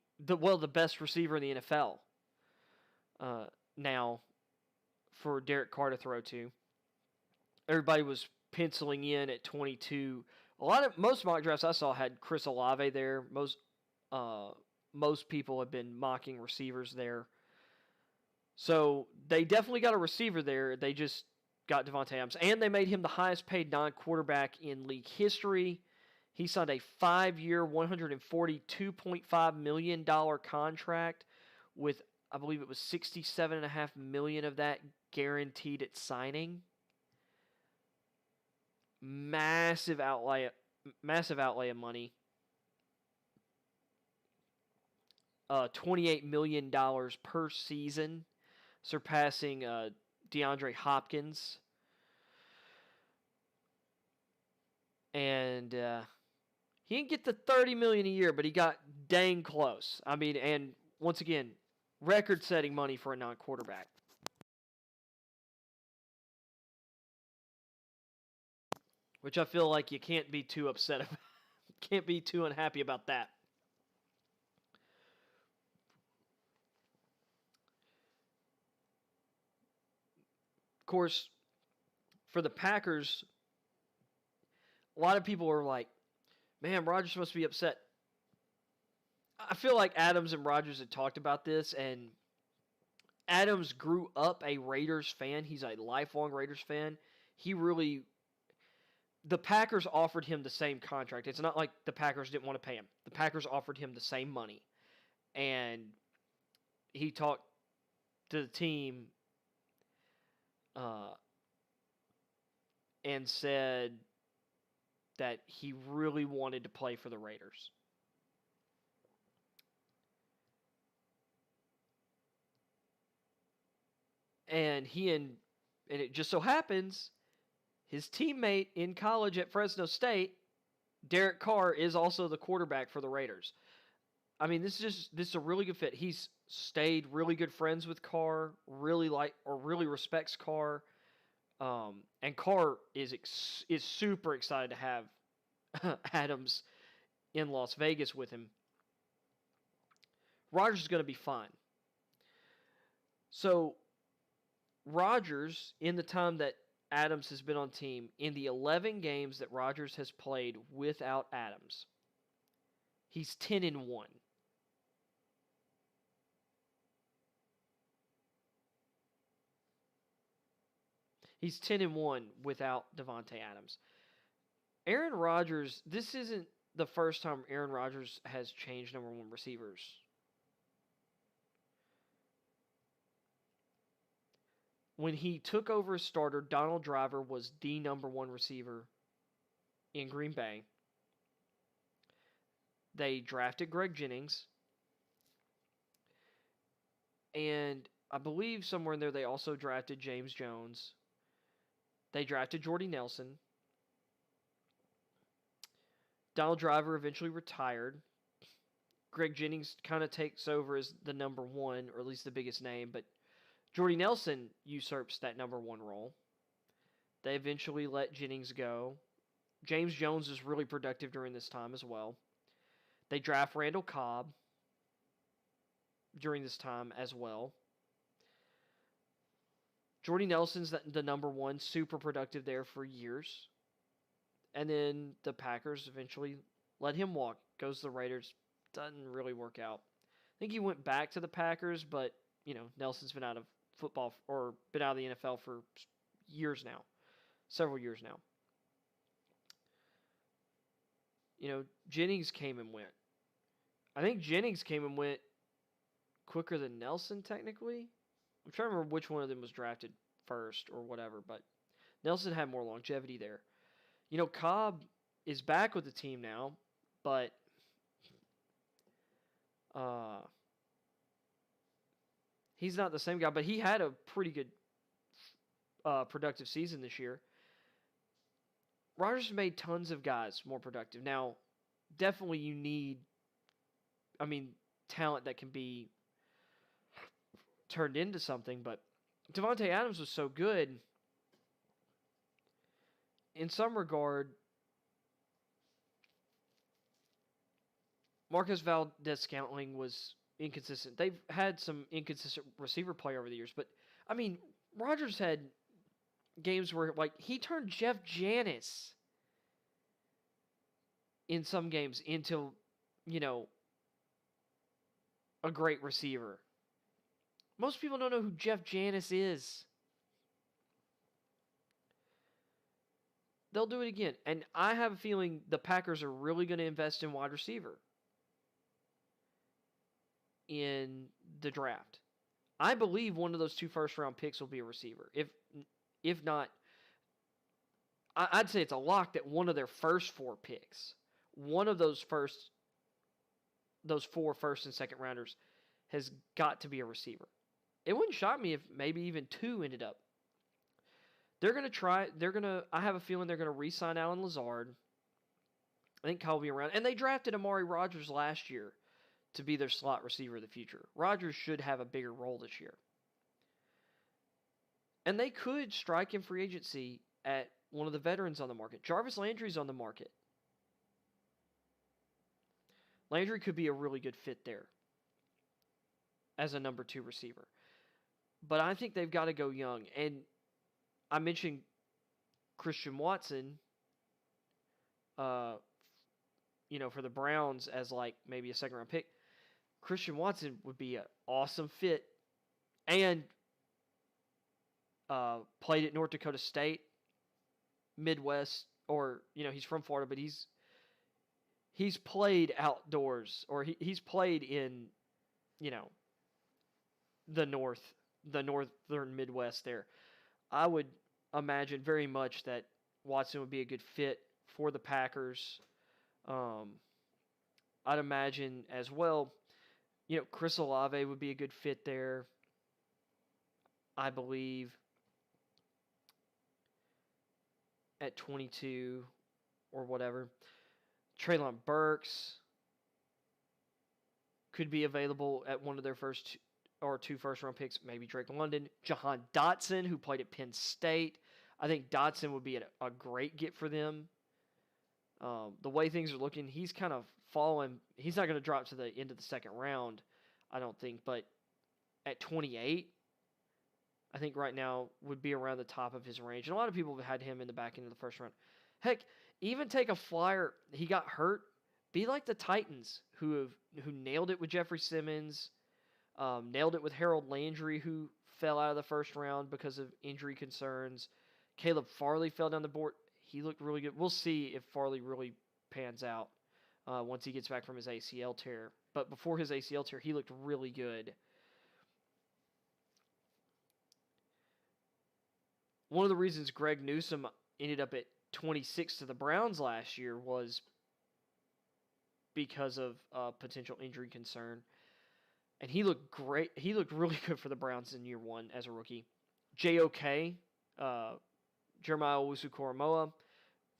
best receiver in the NFL now for Derek Carr to throw to. Everybody was penciling in at 22. Most mock drafts I saw had Chris Olave there. Most people have been mocking receivers there. So they definitely got a receiver there. They just got Devontae Adams. And they made him the highest paid non-quarterback in league history. He signed a 5-year, $142.5 million contract with, I believe it was $67.5 million of that guaranteed at signing. Massive outlay of money. $28 million per season, surpassing DeAndre Hopkins. And he didn't get the $30 million a year, but he got dang close. I mean, and once again, record-setting money for a non-quarterback. Which I feel like you can't be too upset about. Can't be too unhappy about that. Of course, for the Packers, a lot of people are like, man, Rodgers must be upset. I feel like Adams and Rodgers had talked about this, and Adams grew up a Raiders fan. He's a lifelong Raiders fan. The Packers offered him the same contract. It's not like the Packers didn't want to pay him. The Packers offered him the same money. And he talked to the team and said that he really wanted to play for the Raiders. And it just so happens, his teammate in college at Fresno State, Derek Carr, is also the quarterback for the Raiders. I mean, this is a really good fit. He's stayed really good friends with Carr, really respects Carr, and Carr is super excited to have Adams in Las Vegas with him. Rodgers is going to be fine. So Rodgers, in the time that Adams has been on team, in the 11 games that Rodgers has played without Adams, he's 10-1. He's 10-1 without Devontae Adams. Aaron Rodgers, this isn't the first time Aaron Rodgers has changed number one receivers. When he took over as starter, Donald Driver was the number one receiver in Green Bay. They drafted Greg Jennings. And I believe somewhere in there they also drafted James Jones. They drafted Jordy Nelson. Donald Driver eventually retired. Greg Jennings kind of takes over as the number one, or at least the biggest name, but Jordy Nelson usurps that number one role. They eventually let Jennings go. James Jones is really productive during this time as well. They draft Randall Cobb during this time as well. Jordy Nelson's the number one, super productive there for years. And then the Packers eventually let him walk. Goes to the Raiders. Doesn't really work out. I think he went back to the Packers, but, Nelson's been out of football or been out of the NFL for years now. Several years now. Jennings came and went. I think Jennings came and went quicker than Nelson, technically. I'm trying to remember which one of them was drafted first or whatever, but Nelson had more longevity there. Cobb is back with the team now, but he's not the same guy, but he had a pretty good productive season this year. Rodgers made tons of guys more productive. Now, definitely you need, talent that can be turned into something, but Devontae Adams was so good, in some regard, Marcus Valdez-Scantling was inconsistent. They've had some inconsistent receiver play over the years, but I mean, Rodgers had games where like he turned Jeff Janis in some games into, a great receiver. Most people don't know who Jeff Janis is. They'll do it again. And I have a feeling the Packers are really going to invest in wide receiver in the draft. I believe one of those 2 first-round picks will be a receiver. If not, I'd say it's a lock that one of their first 4 picks, one of those 4 first and second rounders, has got to be a receiver. It wouldn't shock me if maybe even 2 ended up. I have a feeling they're going to re-sign Allen Lazard. I think Kyle will be around. And they drafted Amari Rodgers last year to be their slot receiver of the future. Rodgers should have a bigger role this year. And they could strike in free agency at one of the veterans on the market. Jarvis Landry's on the market. Landry could be a really good fit there as a number 2 receiver. But I think they've got to go young. And I mentioned Christian Watson, for the Browns as like maybe a second-round pick. Christian Watson would be an awesome fit, and played at North Dakota State, Midwest, or he's from Florida, but he's played outdoors, or he's played in the northern Midwest there. I would imagine very much that Watson would be a good fit for the Packers. I'd imagine as well, Chris Olave would be a good fit there, I believe, at 22 or whatever. Treylon Burks could be available at one of their first 2 first-round picks, maybe Drake London. Jahan Dotson, who played at Penn State. I think Dotson would be a great get for them. The way things are looking, he's kind of fallen. He's not going to drop to the end of the second round, I don't think. But at 28, I think right now would be around the top of his range. And a lot of people have had him in the back end of the first round. Heck, even take a flyer. He got hurt. Be like the Titans, who nailed it with Jeffrey Simmons, nailed it with Harold Landry, who fell out of the first round because of injury concerns. Caleb Farley fell down the board. He looked really good. We'll see if Farley really pans out once he gets back from his ACL tear. But before his ACL tear, he looked really good. One of the reasons Greg Newsome ended up at 26 to the Browns last year was because of potential injury concern. And he looked great. He looked really good for the Browns in year 1 as a rookie. JOK, Jeremiah Owusu-Koramoah,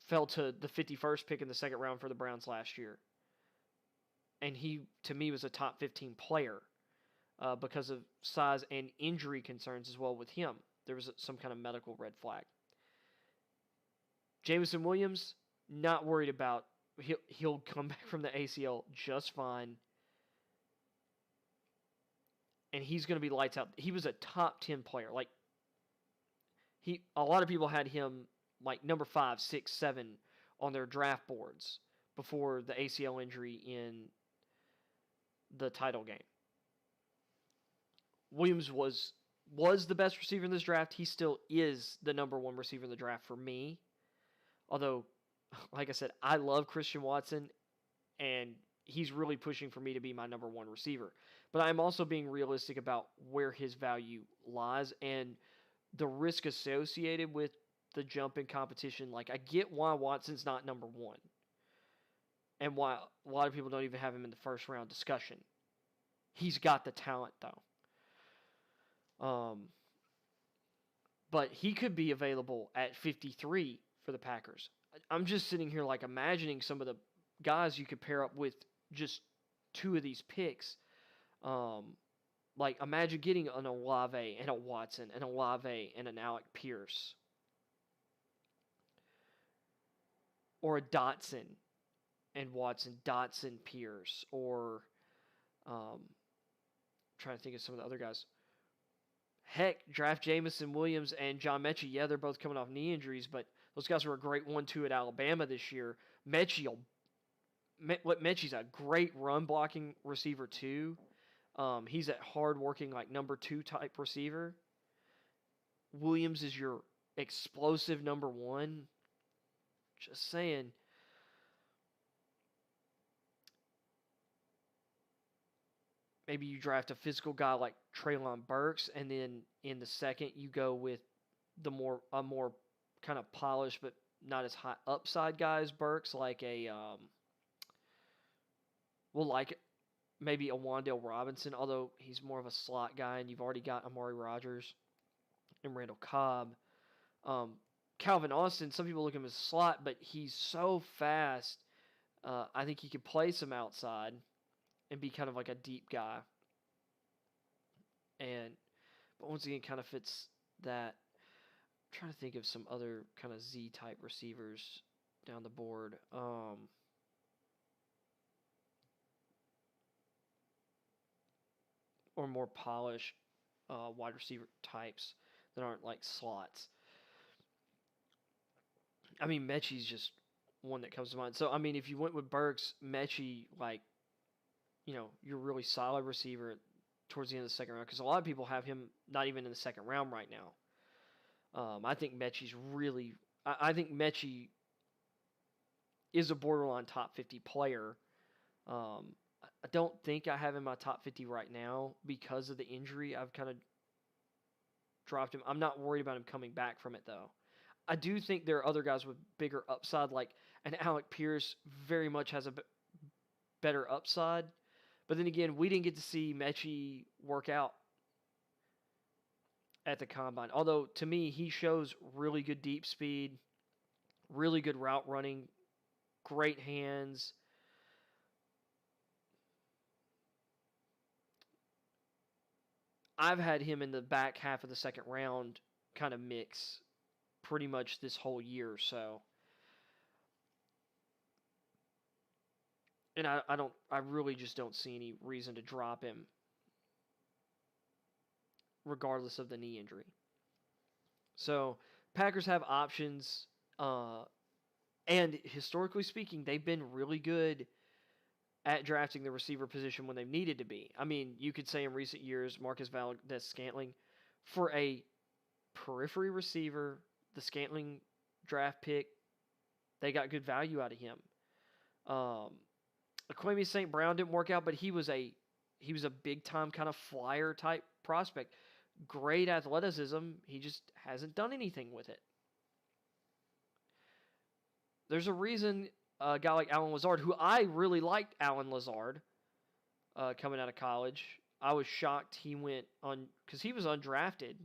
fell to the 51st pick in the second round for the Browns last year. And he, to me, was a top 15 player because of size and injury concerns as well with him. There was some kind of medical red flag. Jameson Williams, not worried about. He'll come back from the ACL just fine. And he's going to be lights out. He was a top 10 player. A lot of people had him like number 5, 6, 7 on their draft boards before the ACL injury in the title game. Williams was the best receiver in this draft. He still is the number 1 receiver in the draft for me. Although, like I said, I love Christian Watson, and he's really pushing for me to be my number 1 receiver. But I'm also being realistic about where his value lies and the risk associated with the jump in competition. Like, I get why Watson's not number 1 and why a lot of people don't even have him in the first round discussion. He's got the talent, though. But he could be available at 53 for the Packers. I'm just sitting here like imagining some of the guys you could pair up with just 2 of these picks. Like, imagine getting an Olave and a Watson, an Olave and an Alec Pierce. or a Dotson and Watson, Dotson, Pierce, or trying to think of some of the other guys. Heck, draft Jamison Williams and John Mechie. Yeah, they're both coming off knee injuries, but those guys were a great 1-2 at Alabama this year. Mechie's a great run blocking receiver too. He's a hard working like number 2 type receiver. Williams is your explosive number 1. Just saying. Maybe you draft a physical guy like Treylon Burks, and then in the second you go with a more kind of polished but not as high upside guy as Burks, like like maybe a Wan'Dale Robinson, although he's more of a slot guy, and you've already got Amari Rodgers and Randall Cobb. Calvin Austin, some people look at him as a slot, but he's so fast. I think he could play some outside and be kind of like a deep guy. But once again, kind of fits that. I'm trying to think of some other kind of Z-type receivers down the board. Or more polished wide receiver types that aren't like slots. I mean, Mechie's just one that comes to mind. So, I mean, if you went with Burks, Mechie, like, you're really solid receiver towards the end of the second round, because a lot of people have him not even in the second round right now. I think Mechie's really... I think Mechie is a borderline top 50 player. I don't think I have him in my top 50 right now because of the injury. I've kind of dropped him. I'm not worried about him coming back from it, though. I do think there are other guys with bigger upside, like an Alec Pierce very much has a better upside. But then again, we didn't get to see Mechie work out at the combine. Although, to me, he shows really good deep speed, really good route running, great hands. I've had him in the back half of the second round kind of mix pretty much this whole year or so. And I really just don't see any reason to drop him regardless of the knee injury. So, Packers have options, and historically speaking, they've been really good at drafting the receiver position when they've needed to be. I mean, you could say in recent years, Marcus Valdez-Scantling, for a periphery receiver, the Scantling draft pick, they got good value out of him. Laquemia St. Brown didn't work out, but he was a big time kind of flyer type prospect. Great athleticism. He just hasn't done anything with it. There's a reason a guy like Allen Lazard, who I really liked Allen Lazard coming out of college. I was shocked he went on, because he was undrafted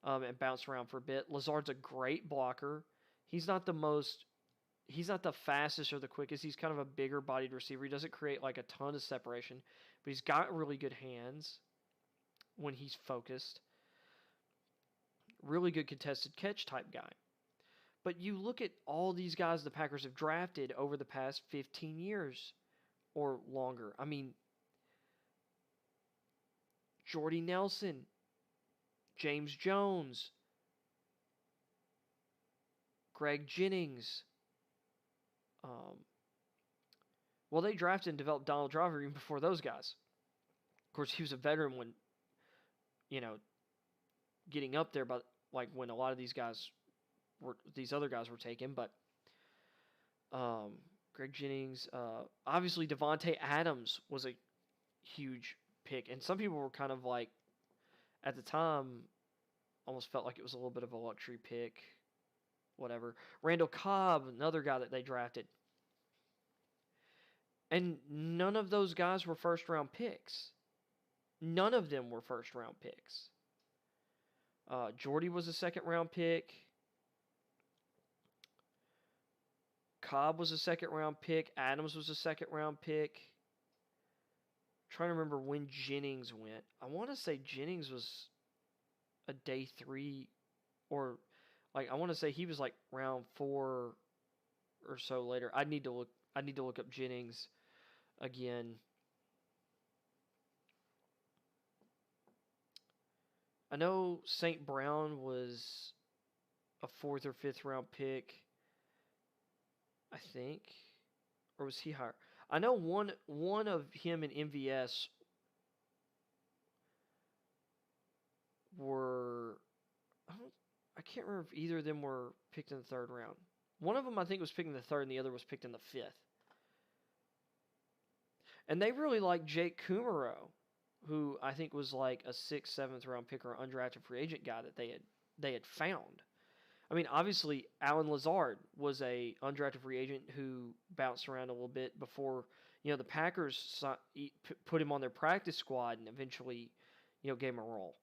and bounced around for a bit. Lazard's a great blocker. He's not the fastest or the quickest. He's kind of a bigger bodied receiver. He doesn't create like a ton of separation, but he's got really good hands when he's focused. Really good contested catch type guy. But you look at all these guys the Packers have drafted over the past 15 years or longer. I mean, Jordy Nelson, James Jones, Greg Jennings. Well, they drafted and developed Donald Driver even before those guys. Of course, he was a veteran when, getting up there, but like when a lot of these other guys were taken. But Greg Jennings, obviously Devontae Adams was a huge pick, and some people were kind of like, at the time, almost felt like it was a little bit of a luxury pick. Whatever. Randall Cobb, another guy that they drafted. And none of those guys were first-round picks. None of them were first-round picks. Jordy was a second-round pick. Cobb was a second-round pick. Adams was a second-round pick. I'm trying to remember when Jennings went. I want to say Jennings was a day 3, or like I want to say he was like round 4 or so later. I need to look up Jennings again. I know St. Brown was a 4th or 5th round pick, I think, or was he higher? I know one of him and MVS were. I can't remember if either of them were picked in the 3rd round. One of them I think was picked in the 3rd, and the other was picked in the 5th. And they really liked Jake Kumaro, who I think was like a 6th, 7th round pick or undrafted free agent guy that they had found. I mean, obviously, Alan Lazard was a undrafted free agent who bounced around a little bit before, the Packers put him on their practice squad and eventually, gave him a role.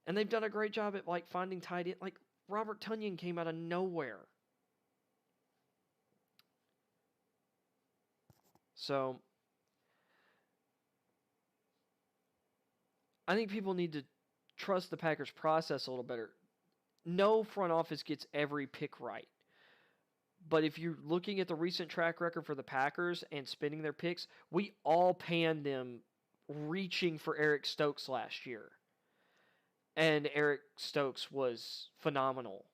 And they've done a great job at, like, finding tight end. Like, Robert Tonyan came out of nowhere. So, I think people need to trust the Packers process a little better. No front office gets every pick right. But if you're looking at the recent track record for the Packers and spending their picks, we all panned them reaching for Eric Stokes last year. And Eric Stokes was phenomenal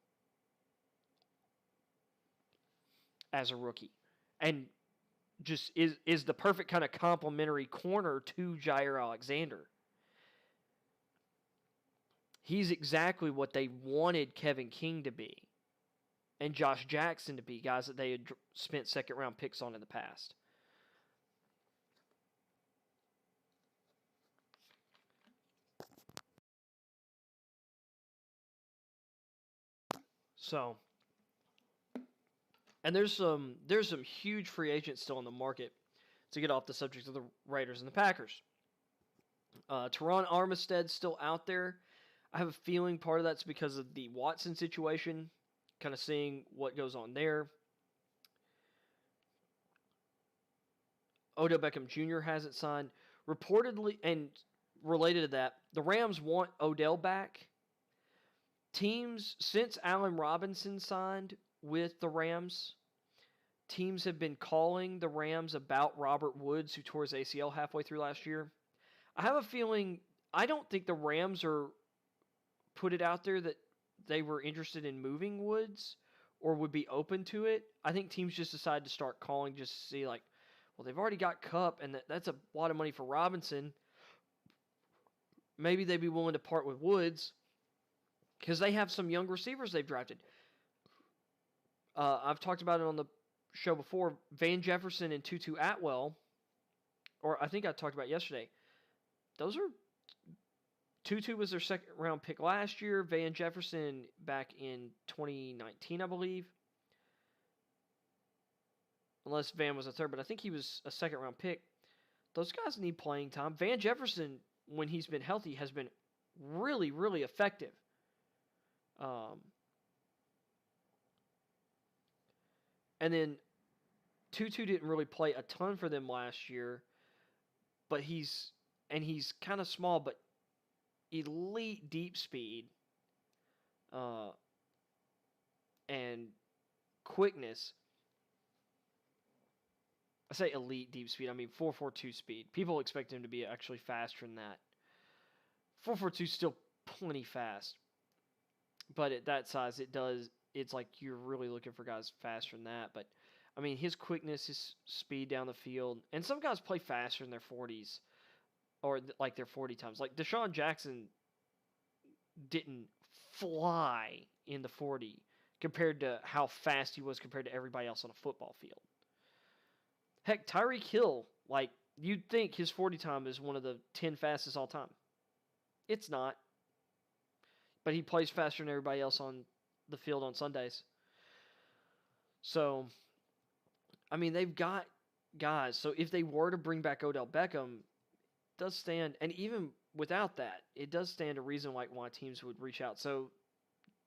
as a rookie. And just is the perfect kind of complementary corner to Jair Alexander. He's exactly what they wanted Kevin King to be and Josh Jackson to be, guys that they had spent 2nd round picks on in the past. So, and there's some huge free agents still on the market to get off the subject of the Raiders and the Packers. Teron Armstead's still out there. I have a feeling part of that's because of the Watson situation, kind of seeing what goes on there. Odell Beckham Jr. hasn't signed. Reportedly, and related to that, the Rams want Odell back. Teams, since Allen Robinson signed with the Rams, teams have been calling the Rams about Robert Woods, who tore his ACL halfway through last year. I have a feeling, I don't think the Rams are put it out there that they were interested in moving Woods or would be open to it. I think teams just decided to start calling just to see, like, well, they've already got Kupp, and that's a lot of money for Robinson. Maybe they'd be willing to part with Woods because they have some young receivers they've drafted. I've talked about it on the show before. Van Jefferson and Tutu Atwell, or I think I talked about yesterday. Tutu was their 2nd round pick last year. Van Jefferson back in 2019, I believe. Unless Van was a 3rd, but I think he was a 2nd round pick. Those guys need playing time. Van Jefferson, when he's been healthy, has been really, really effective. And then Tutu didn't really play a ton for them last year, but he's kind of small, but elite deep speed and quickness. I say elite deep speed, I mean 4.42 speed. People expect him to be actually faster than that. 4.42 is still plenty fast. But at that size, it's like you're really looking for guys faster than that. But, I mean, his quickness, his speed down the field. And some guys play faster in their 40s. Or, like, their 40 times. Like, Deshaun Jackson didn't fly in the 40 compared to how fast he was compared to everybody else on a football field. Heck, Tyreek Hill, like, you'd think his 40 time is one of the 10 fastest all time. It's not. But he plays faster than everybody else on the field on Sundays. So, I mean, they've got guys. So if they were to bring back Odell Beckham, it does stand, and even without that, it does stand a reason why teams would reach out. So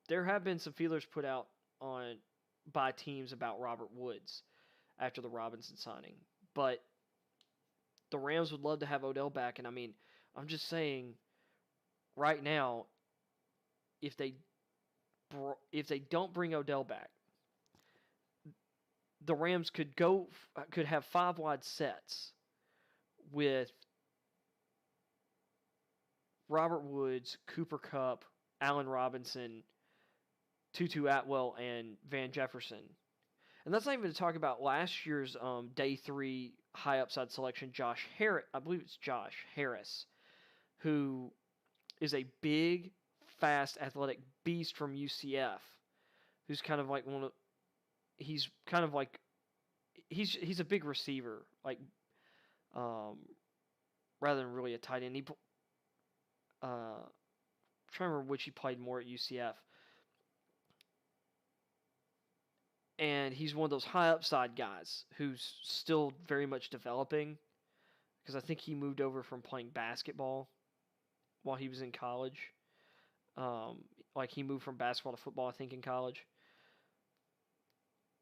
there have been some feelers put out by teams about Robert Woods after the Robinson signing. But the Rams would love to have Odell back, and I mean, I'm just saying, right now, if they don't bring Odell back, the Rams could have 5 wide sets with Robert Woods, Cooper Kupp, Allen Robinson, Tutu Atwell, and Van Jefferson. And that's not even to talk about last year's day 3 high upside selection, Josh Harris. I believe it's Josh Harris, who is a big, fast, athletic beast from UCF, who's kind of like he's a big receiver, like rather than really a tight end. I'm trying to remember which he played more at UCF. And he's one of those high upside guys who's still very much developing, because I think he moved over from playing basketball while he was in college. Like he moved from basketball to football, I think, in college.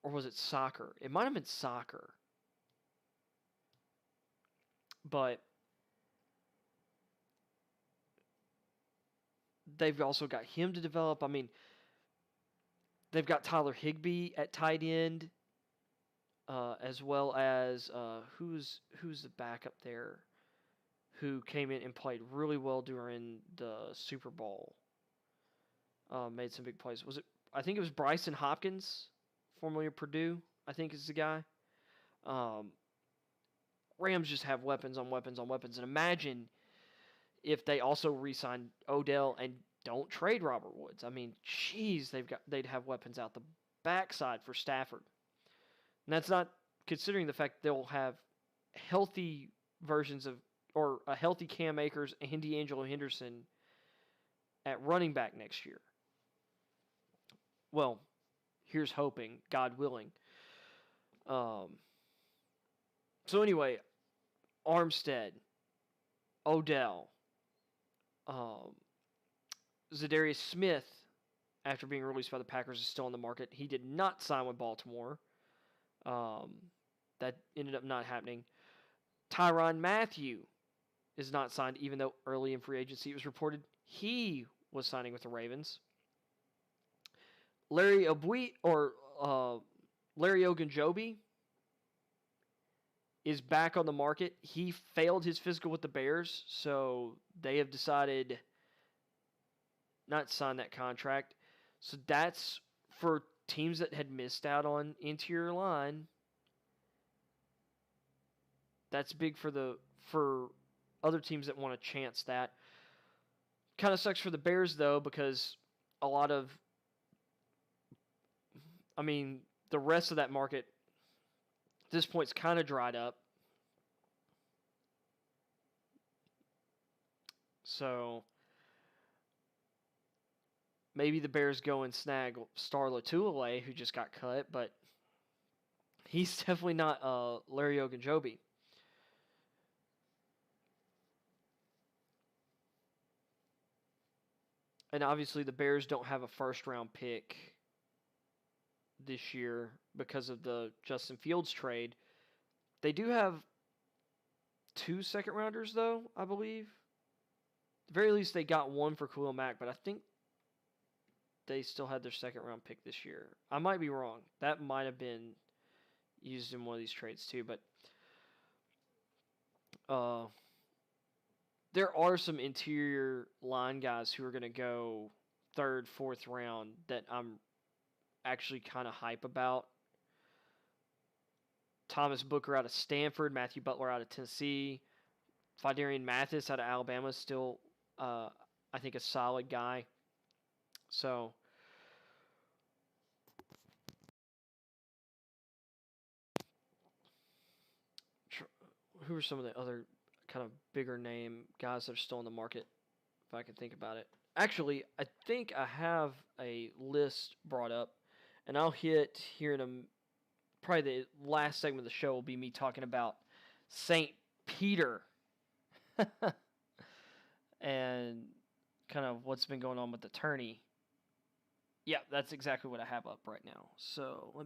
Or was it soccer? It might have been soccer. But they've also got him to develop. I mean, they've got Tyler Higbee at tight end, as well as who's the backup there, who came in and played really well during the Super Bowl. Made some big plays. I think it was Bryson Hopkins, formerly of Purdue, I think is the guy. Rams just have weapons on weapons on weapons. And imagine if they also re-sign Odell and don't trade Robert Woods. I mean, jeez, they'd have weapons out the backside for Stafford. And that's not considering the fact they'll have healthy versions of, or a healthy Cam Akers and D'Angelo Henderson at running back next year. Well, here's hoping, God willing. So anyway, Armstead, Odell, Zadarius Smith, after being released by the Packers, is still on the market. He did not sign with Baltimore. That ended up not happening. Tyrann Mathieu is not signed, even though early in free agency it was reported he was signing with the Ravens. Larry Ogunjobi is back on the market. He failed his physical with the Bears, so they have decided not to sign that contract. So that's for teams that had missed out on interior line. That's big for other teams that want to chance that. Kind of sucks for the Bears, though, because a lot of, the rest of that market at this point is kind of dried up. So maybe the Bears go and snag Star Latulilae, who just got cut, but he's definitely not Larry Ogunjobi. And obviously the Bears don't have a first-round pick this year because of the Justin Fields trade. They do have 2 second-rounders, though, I believe. At the very least, they got one for Khalil Mack, but I think they still had their second-round pick this year. I might be wrong. That might have been used in one of these trades, too, but there are some interior line guys who are going to go 3rd, 4th round that I'm actually kind of hype about. Thomas Booker out of Stanford, Matthew Butler out of Tennessee, Fidarian Mathis out of Alabama is still, I think, a solid guy. So who are some of the other kind of bigger name guys that are still on the market, if I can think about it? Actually, I think I have a list brought up, and I'll hit here in probably the last segment of the show will be me talking about St. Peter and kind of what's been going on with the tourney. Yeah, that's exactly what I have up right now. So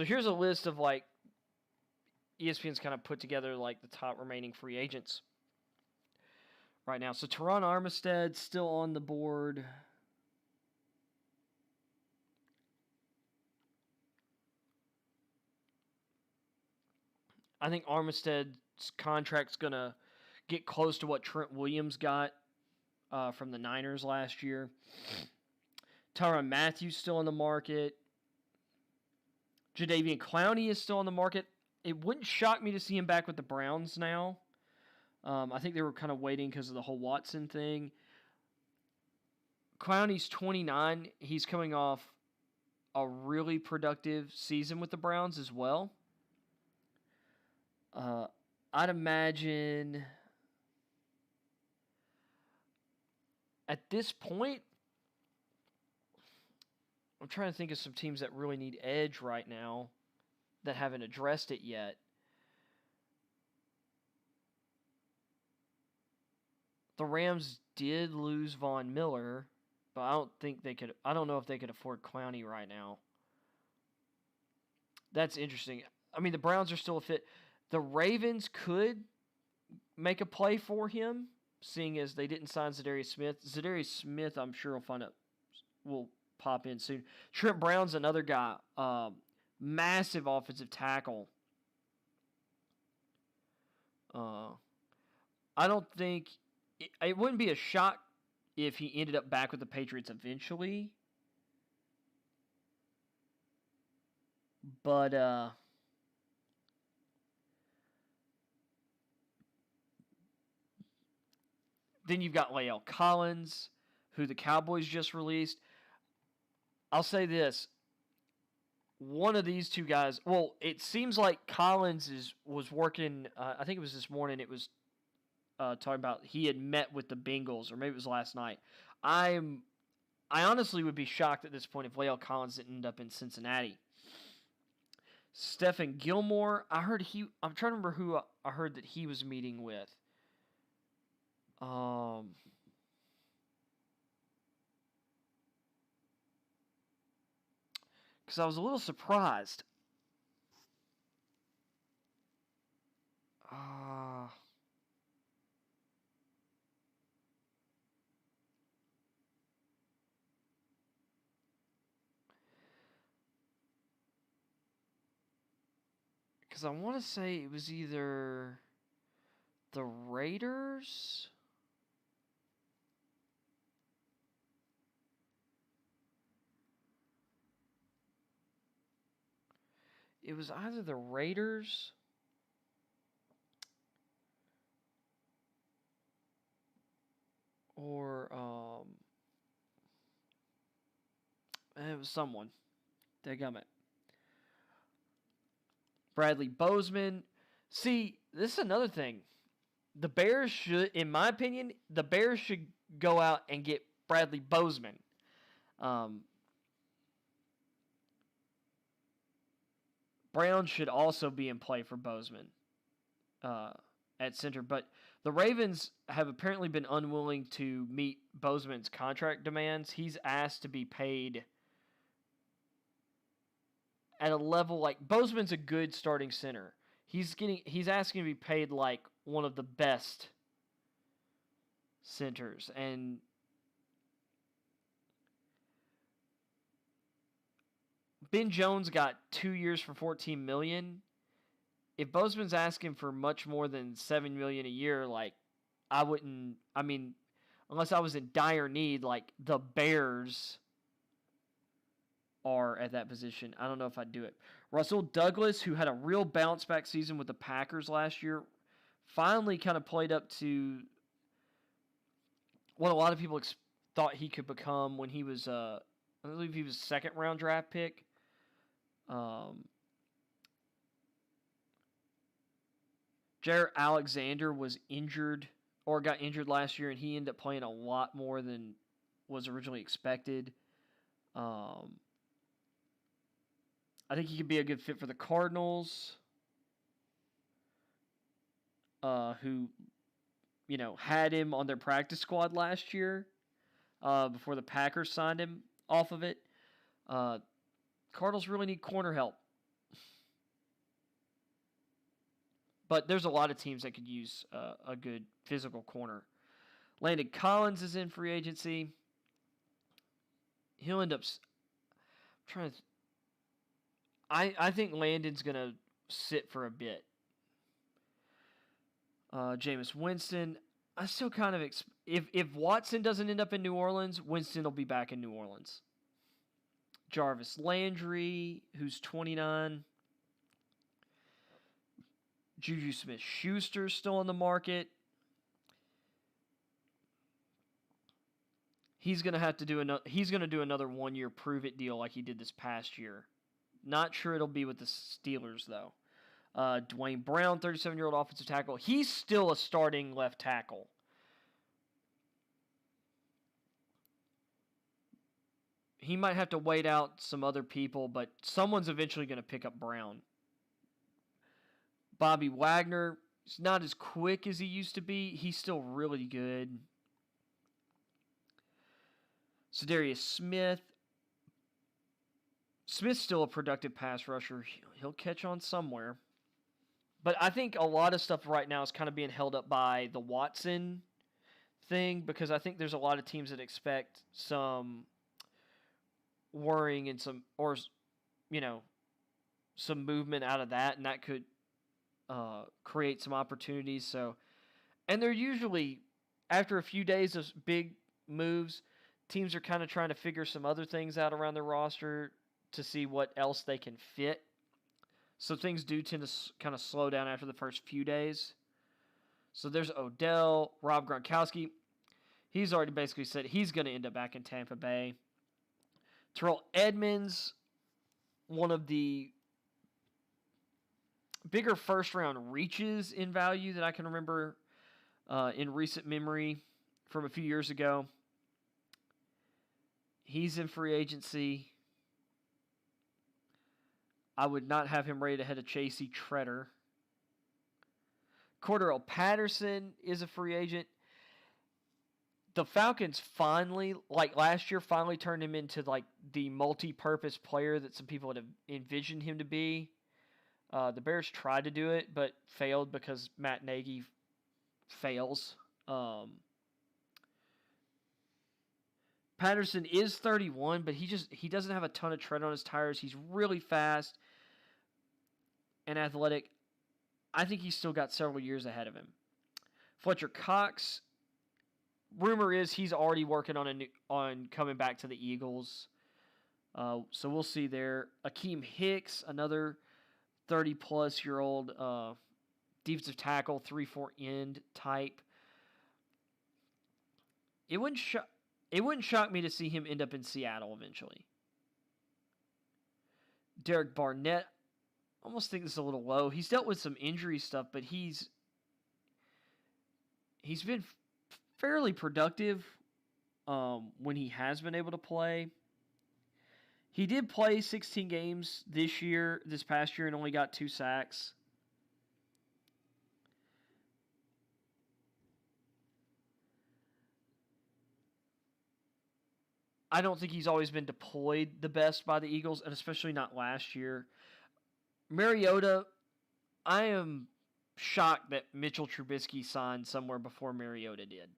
here's a list of like ESPN's kind of put together like the top remaining free agents right now. So Teron Armstead still on the board. I think Armstead's contract's going to get close to what Trent Williams got from the Niners last year. Tyrann Mathieu still on the market. Jadeveon Clowney is still on the market. It wouldn't shock me to see him back with the Browns now. I think they were kind of waiting because of the whole Watson thing. Clowney's 29. He's coming off a really productive season with the Browns as well. I'd imagine at this point, I'm trying to think of some teams that really need edge right now that haven't addressed it yet. The Rams did lose Von Miller, but I don't know if they could afford Clowney right now. That's interesting. I mean, the Browns are still a fit. The Ravens could make a play for him, seeing as they didn't sign Zadarius Smith. Zadarius Smith, I'm sure will pop in soon. Trent Brown's another guy. Massive offensive tackle. I don't think it wouldn't be a shock if he ended up back with the Patriots eventually. But then you've got Lael Collins, who the Cowboys just released. I'll say this. One of these two guys, well, it seems like Collins was working, I think it was this morning, it was talking about he had met with the Bengals, or maybe it was last night. I honestly would be shocked at this point if Lael Collins didn't end up in Cincinnati. Stephen Gilmore, I'm trying to remember who I heard that he was meeting with. Because I was a little surprised. Because I want to say it was either the Raiders. It was either the Raiders or it was someone. Dadgummit. Bradley Bozeman. See, this is another thing. The Bears should, in my opinion, go out and get Bradley Bozeman. Brown should also be in play for Bozeman at center. But the Ravens have apparently been unwilling to meet Bozeman's contract demands. He's asked to be paid at a level like Bozeman's a good starting center. He's asking to be paid like one of the best centers, and Ben Jones got 2 years for $14 million. If Bozeman's asking for much more than $7 million a year, like unless I was in dire need, like the Bears are at that position, I don't know if I'd do it. Russell Douglas, who had a real bounce back season with the Packers last year, finally kind of played up to what a lot of people thought he could become when he was, I believe he was a second round draft pick. Jair Alexander was injured or got injured last year, and he ended up playing a lot more than was originally expected. I think he could be a good fit for the Cardinals, who, had him on their practice squad last year before the Packers signed him off of it. Cardinals really need corner help. But there's a lot of teams that could use a good physical corner. Landon Collins is in free agency. He'll end up I think Landon's going to sit for a bit. Jameis Winston. I still kind of if Watson doesn't end up in New Orleans, Winston will be back in New Orleans. Jarvis Landry, who's 29. Juju Smith-Schuster's still on the market. He's gonna have to do another. He's gonna do another 1-year prove-it deal like he did this past year. Not sure it'll be with the Steelers though. Dwayne Brown, 37-year-old offensive tackle. He's still a starting left tackle. He might have to wait out some other people, but someone's eventually going to pick up Brown. Bobby Wagner is not as quick as he used to be. He's still really good. Za'Darius Smith. Smith's still a productive pass rusher. He'll catch on somewhere. But I think a lot of stuff right now is kind of being held up by the Watson thing, because I think there's a lot of teams that expect some worrying and some movement out of that, and that could create some opportunities. So, and they're usually, after a few days of big moves, teams are kind of trying to figure some other things out around their roster to see what else they can fit. So things do tend to kind of slow down after the first few days. So there's Odell, Rob Gronkowski. He's already basically said he's going to end up back in Tampa Bay. Terrell Edmonds, one of the bigger first-round reaches in value that I can remember in recent memory from a few years ago. He's in free agency. I would not have him rated ahead of Chasey Treader. Cordarrelle Patterson is a free agent. The Falcons finally, like last year, finally turned him into like the multi-purpose player that some people had envisioned him to be. The Bears tried to do it, but failed because Matt Nagy fails. Patterson is 31, but he doesn't have a ton of tread on his tires. He's really fast and athletic. I think he's still got several years ahead of him. Fletcher Cox, rumor is he's already working on coming back to the Eagles. So we'll see there. Akeem Hicks, another 30-plus-year-old defensive tackle, 3-4 end type. It wouldn't shock me to see him end up in Seattle eventually. Derek Barnett, I almost think this is a little low. He's dealt with some injury stuff, but he's been fairly productive when he has been able to play. He did play 16 games this past year, and only got 2 sacks. I don't think he's always been deployed the best by the Eagles, and especially not last year. Mariota, I am shocked that Mitchell Trubisky signed somewhere before Mariota did.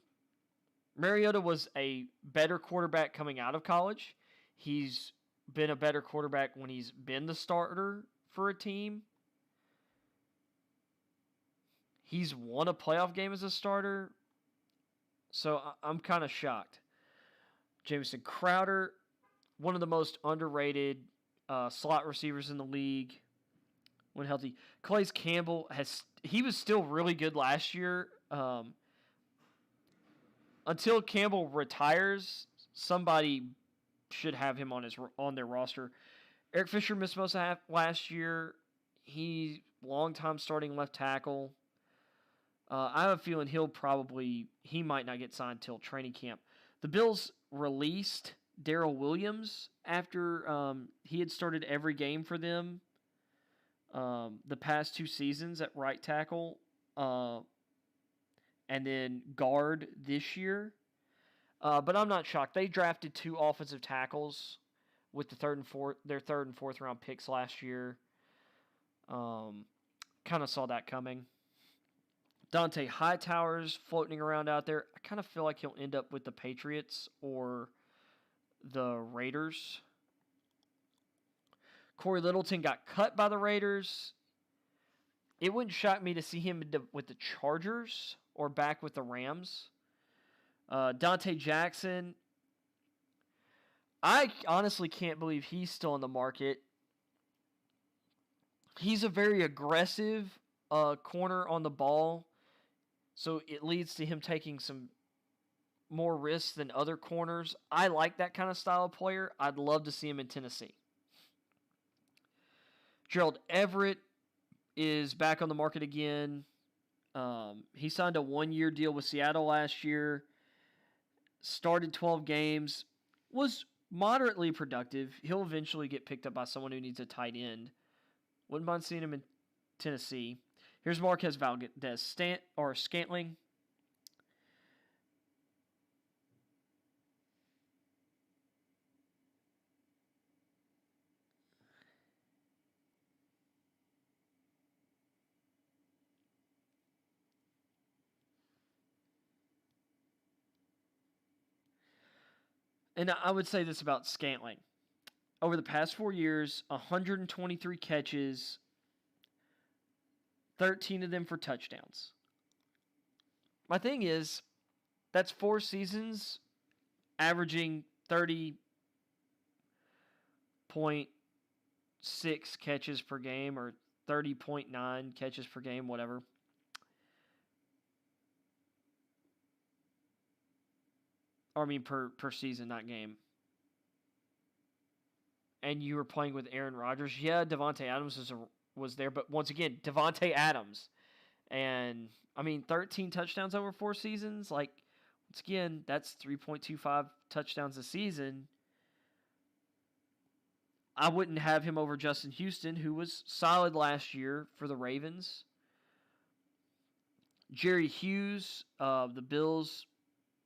Mariota was a better quarterback coming out of college. He's been a better quarterback when he's been the starter for a team. He's won a playoff game as a starter. So I'm kind of shocked. Jamison Crowder, one of the most underrated slot receivers in the league when healthy. Calais Campbell, he was still really good last year. Until Campbell retires, somebody should have him on their roster. Eric Fisher missed most of last year. He's long-time starting left tackle. I have a feeling he might not get signed till training camp. The Bills released Darrell Williams after he had started every game for them the past 2 seasons at right tackle, and then guard this year. But I'm not shocked. They drafted 2 offensive tackles with their third and fourth round picks last year. Kind of saw that coming. Dante Hightower's floating around out there. I kind of feel like he'll end up with the Patriots or the Raiders. Corey Littleton got cut by the Raiders. It wouldn't shock me to see him with the Chargers or back with the Rams. Dante Jackson, I honestly can't believe he's still in the market. He's a very aggressive corner on the ball, so it leads to him taking some more risks than other corners. I like that kind of style of player. I'd love to see him in Tennessee. Gerald Everett is back on the market again. He signed a 1-year deal with Seattle last year. Started 12 games. Was moderately productive. He'll eventually get picked up by someone who needs a tight end. Wouldn't mind seeing him in Tennessee. Here's Marquez Scantling. And I would say this about Scantling. Over the past 4 years, 123 catches, 13 of them for touchdowns. My thing is, that's 4 seasons averaging 30.6 catches per game or 30.9 catches per game, whatever. Or I mean per season, not game. And you were playing with Aaron Rodgers. Yeah, Devontae Adams was there, but once again, Devontae Adams. And, 13 touchdowns over 4 seasons. Like, once again, that's 3.25 touchdowns a season. I wouldn't have him over Justin Houston, who was solid last year for the Ravens. Jerry Hughes, the Bills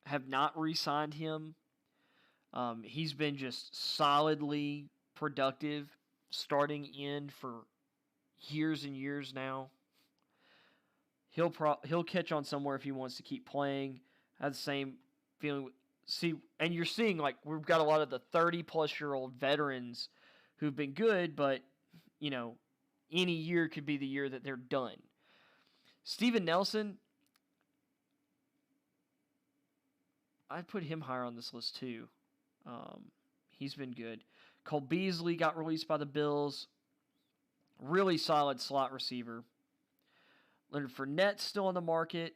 have not re-signed him. He's been just solidly productive, starting in for years and years now. He'll catch on somewhere if he wants to keep playing. I have the same feeling. And you're seeing, like, we've got a lot of the 30-plus-year-old veterans who've been good, but, any year could be the year that they're done. Steven Nelson, I'd put him higher on this list too. He's been good. Cole Beasley got released by the Bills. Really solid slot receiver. Leonard Fournette's still on the market.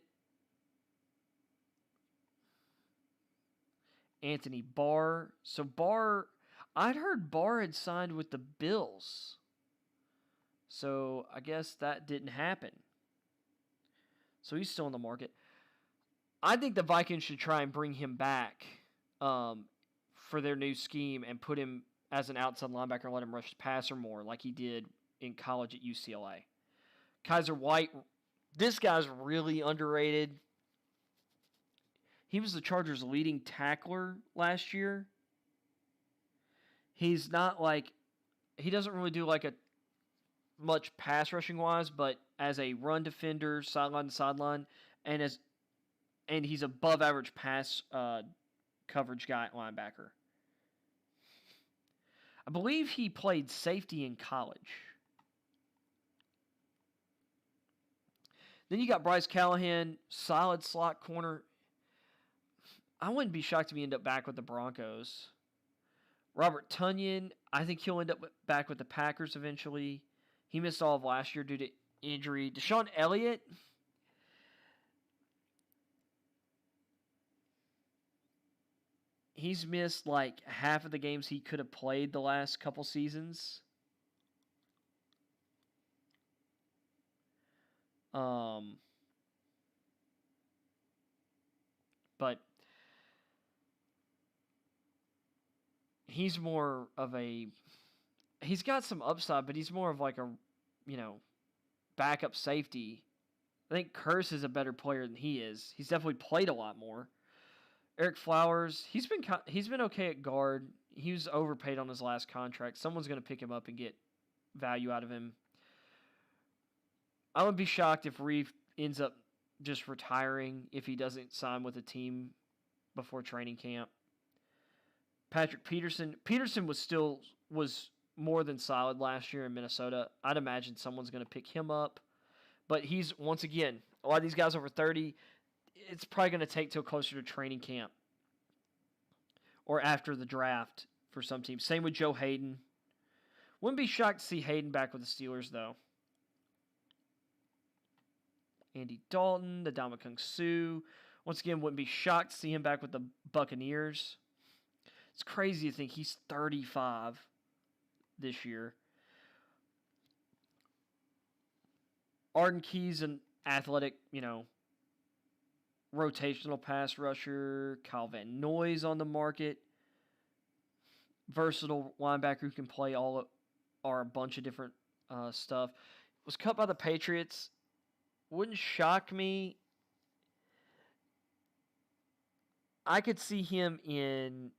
Anthony Barr. So Barr, I'd heard Barr had signed with the Bills. So I guess that didn't happen. So he's still on the market. I think the Vikings should try and bring him back for their new scheme and put him as an outside linebacker and let him rush the passer more like he did in college at UCLA. Kaiser White, this guy's really underrated. He was the Chargers' leading tackler last year. He's not like, he doesn't really do like a much pass rushing wise, but as a run defender, sideline to sideline, and he's above average pass coverage guy at linebacker. I believe he played safety in college. Then you got Bryce Callahan, solid slot corner. I wouldn't be shocked if he ended up back with the Broncos. Robert Tonyan, I think he'll end up back with the Packers eventually. He missed all of last year due to injury. Deshaun Elliott, he's missed like half of the games he could have played the last couple seasons. But he's more of a, he's got some upside, but he's more of like a, backup safety. I think Curse is a better player than he is. He's definitely played a lot more. Eric Flowers, he's been okay at guard. He was overpaid on his last contract. Someone's going to pick him up and get value out of him. I would be shocked if Reeve ends up just retiring if he doesn't sign with a team before training camp. Patrick Peterson. Peterson was more than solid last year in Minnesota. I'd imagine someone's going to pick him up. But he's, once again, a lot of these guys over 30, it's probably going to take till closer to training camp or after the draft for some teams. Same with Joe Hayden. Wouldn't be shocked to see Hayden back with the Steelers, though. Andy Dalton, the Ndamukong Suh. Once again, wouldn't be shocked to see him back with the Buccaneers. It's crazy to think he's 35 this year. Arden Key's an athletic, rotational pass rusher. Kyle Van Noy's on the market. Versatile linebacker who can play a bunch of different stuff. Was cut by the Patriots. Wouldn't shock me. I could see him in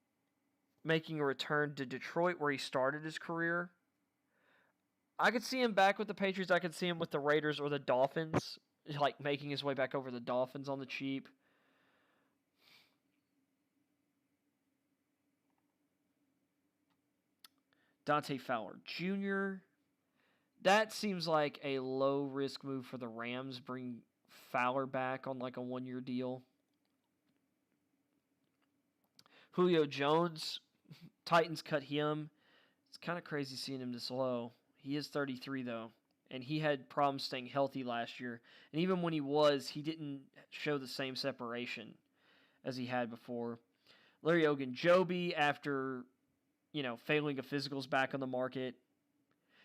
making a return to Detroit where he started his career. I could see him back with the Patriots. I could see him with the Raiders or the Dolphins, like making his way back over the Dolphins on the cheap. Dante Fowler Jr. That seems like a low-risk move for the Rams. Bring Fowler back on like a one-year deal. Julio Jones, Titans cut him. It's kind of crazy seeing him this low. He is 33, though, and he had problems staying healthy last year. And even when he didn't show the same separation as he had before. Larry Ogunjobi, after, failing a physical, is back on the market.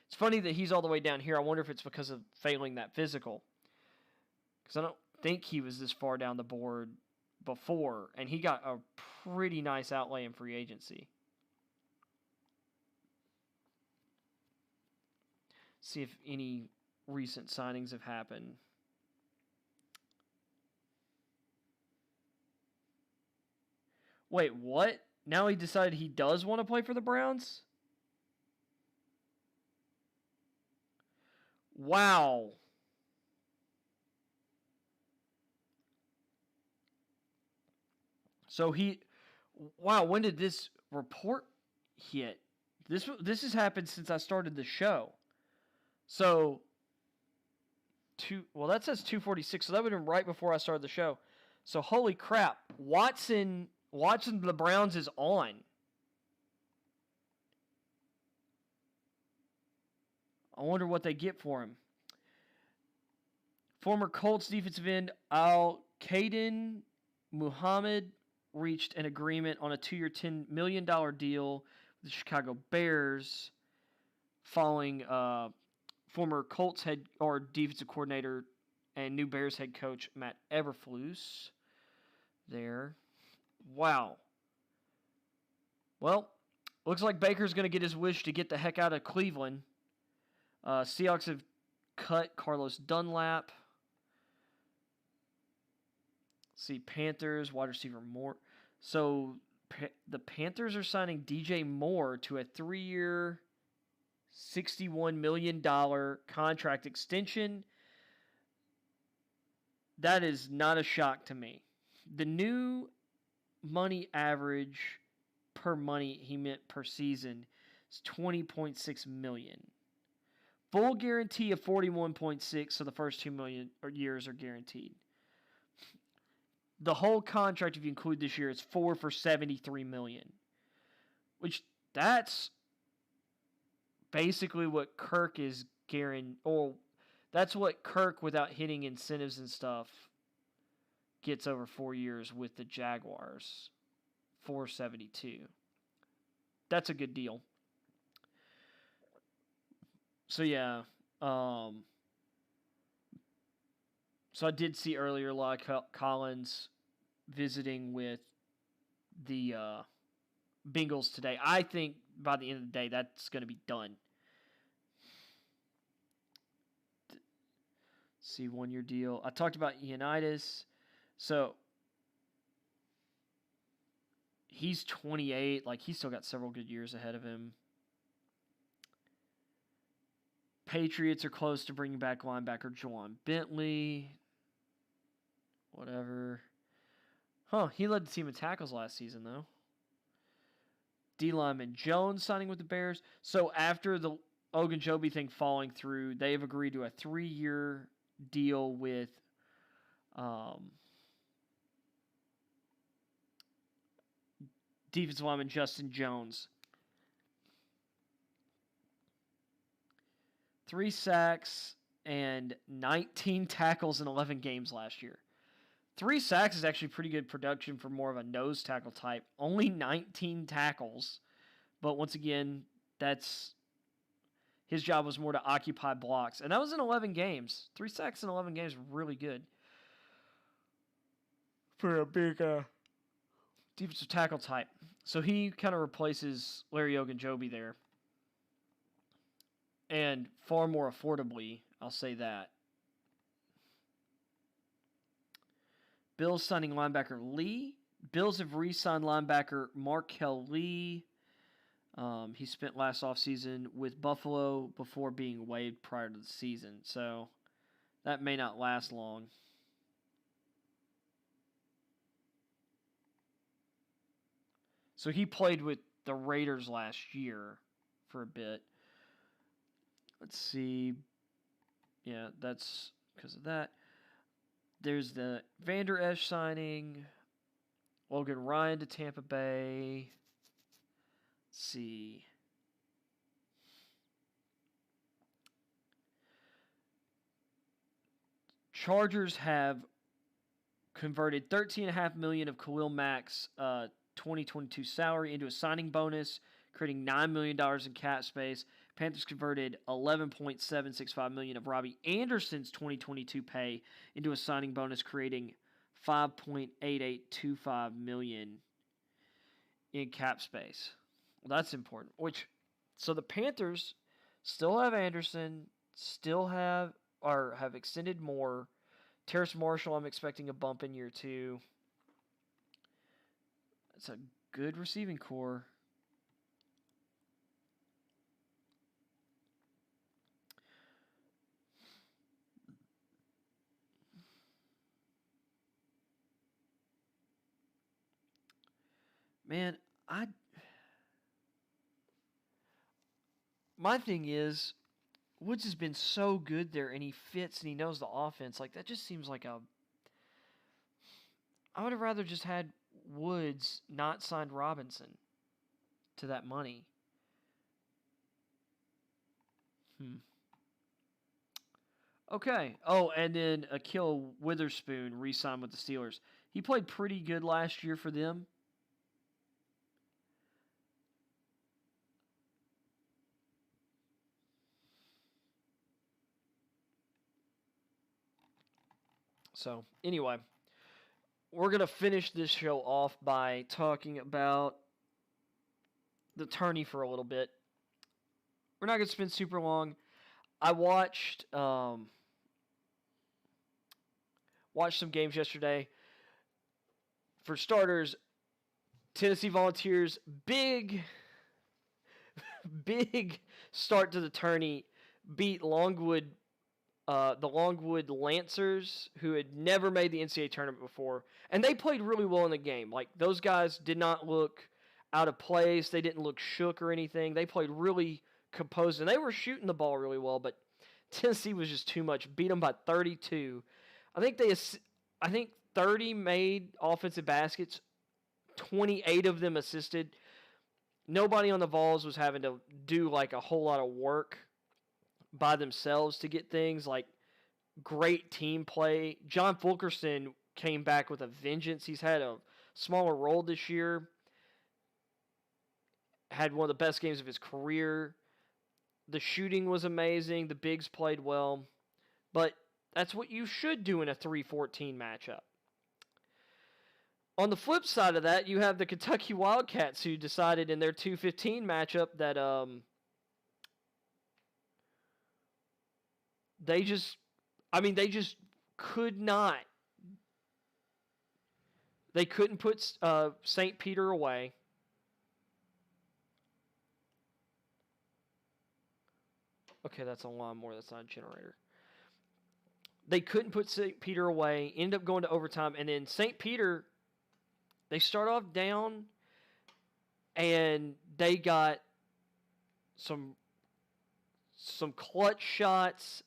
It's funny that he's all the way down here. I wonder if it's because of failing that physical. Because I don't think he was this far down the board before, and he got a pretty nice outlay in free agency. See if any recent signings have happened. Wait, what? Now he decided he does want to play for the Browns? Wow. So wow, when did this report hit? This has happened since I started the show. So, that says 2:46, so that would have been right before I started the show. So, holy crap, Watson the Browns is on. I wonder what they get for him. Former Colts defensive end Al-Qaeden Muhammad reached an agreement on a 2-year, $10 million deal with the Chicago Bears following former Colts defensive coordinator and new Bears head coach Matt Eberflus there. Wow. Well, looks like Baker's going to get his wish to get the heck out of Cleveland. Seahawks have cut Carlos Dunlap. See, Panthers, wide receiver Moore. So, the Panthers are signing DJ Moore to a 3-year, $61 million contract extension. That is not a shock to me. The new money average he meant per season is $20.6 million. Full guarantee of $41.6, so the first 2 years are guaranteed. The whole contract, if you include this year, is 4 for $73 million. Which, that's basically what Kirk is guaranteed. Or that's what Kirk, without hitting incentives and stuff, gets over 4 years with the Jaguars. $472. That's a good deal. So yeah, so I did see earlier Lael Collins visiting with the Bengals today. I think by the end of the day that's going to be done. See, 1-year deal. I talked about Ioannidis. So he's 28. Like, he's still got several good years ahead of him. Patriots are close to bringing back linebacker Juwan Bentley. Whatever. He led the team in tackles last season, though. D. Lyman Jones signing with the Bears. So after the Ogunjobi thing falling through, they have agreed to a 3-year deal with defensive lineman Justin Jones. 3 sacks and 19 tackles in 11 games last year. 3 sacks is actually pretty good production for more of a nose tackle type. Only 19 tackles. But once again, his job was more to occupy blocks. And that was in 11 games. 3 sacks in 11 games, really good. For a big defensive tackle type. So he kind of replaces Larry Ogunjobi there. And far more affordably, I'll say that. Bills signing linebacker Lee. Bills have re-signed linebacker Markel Lee. He spent last offseason with Buffalo before being waived prior to the season. So that may not last long. So he played with the Raiders last year for a bit. Let's see. Yeah, that's because of that. There's the Vander Esch signing. Logan Ryan to Tampa Bay. Let's see. Chargers have converted $13.5 million of Khalil Mack's 2022 salary into a signing bonus, creating $9 million in cap space. Panthers converted $11.765 million of Robbie Anderson's 2022 pay into a signing bonus, creating $5.8825 million in cap space. Well, that's important. So the Panthers still have Anderson, have extended more. Terrace Marshall, I'm expecting a bump in year 2. It's a good receiving core. Man, my thing is, Woods has been so good there, and he fits, and he knows the offense. Like, that just seems like I would have rather just had Woods not signed Robinson to that money. Okay. Oh, and then Akil Witherspoon re-signed with the Steelers. He played pretty good last year for them. So, anyway, we're going to finish this show off by talking about the tourney for a little bit. We're not going to spend super long. I watched some games yesterday. For starters, Tennessee Volunteers, big start to the tourney, beat Longwood, the Longwood Lancers, who had never made the NCAA tournament before. And they played really well in the game. Like, those guys did not look out of place. They didn't look shook or anything. They played really composed, and they were shooting the ball really well, but Tennessee was just too much. Beat them by 32. I think 30 made offensive baskets. 28 of them assisted. Nobody on the Vols was having to do like a whole lot of work by themselves to get things. Like, great team play. John Fulkerson came back with a vengeance. He's had a smaller role this year. Had one of the best games of his career. The shooting was amazing. The bigs played well. But that's what you should do in a 3-14 matchup. On the flip side of that, you have the Kentucky Wildcats, who decided in their 2-15 matchup that they just could not. They couldn't put St. Peter away. Okay, that's a lawnmower. That's not a generator. They couldn't put St. Peter away. Ended up going to overtime. And then St. Peter, they start off down, and they got some clutch shots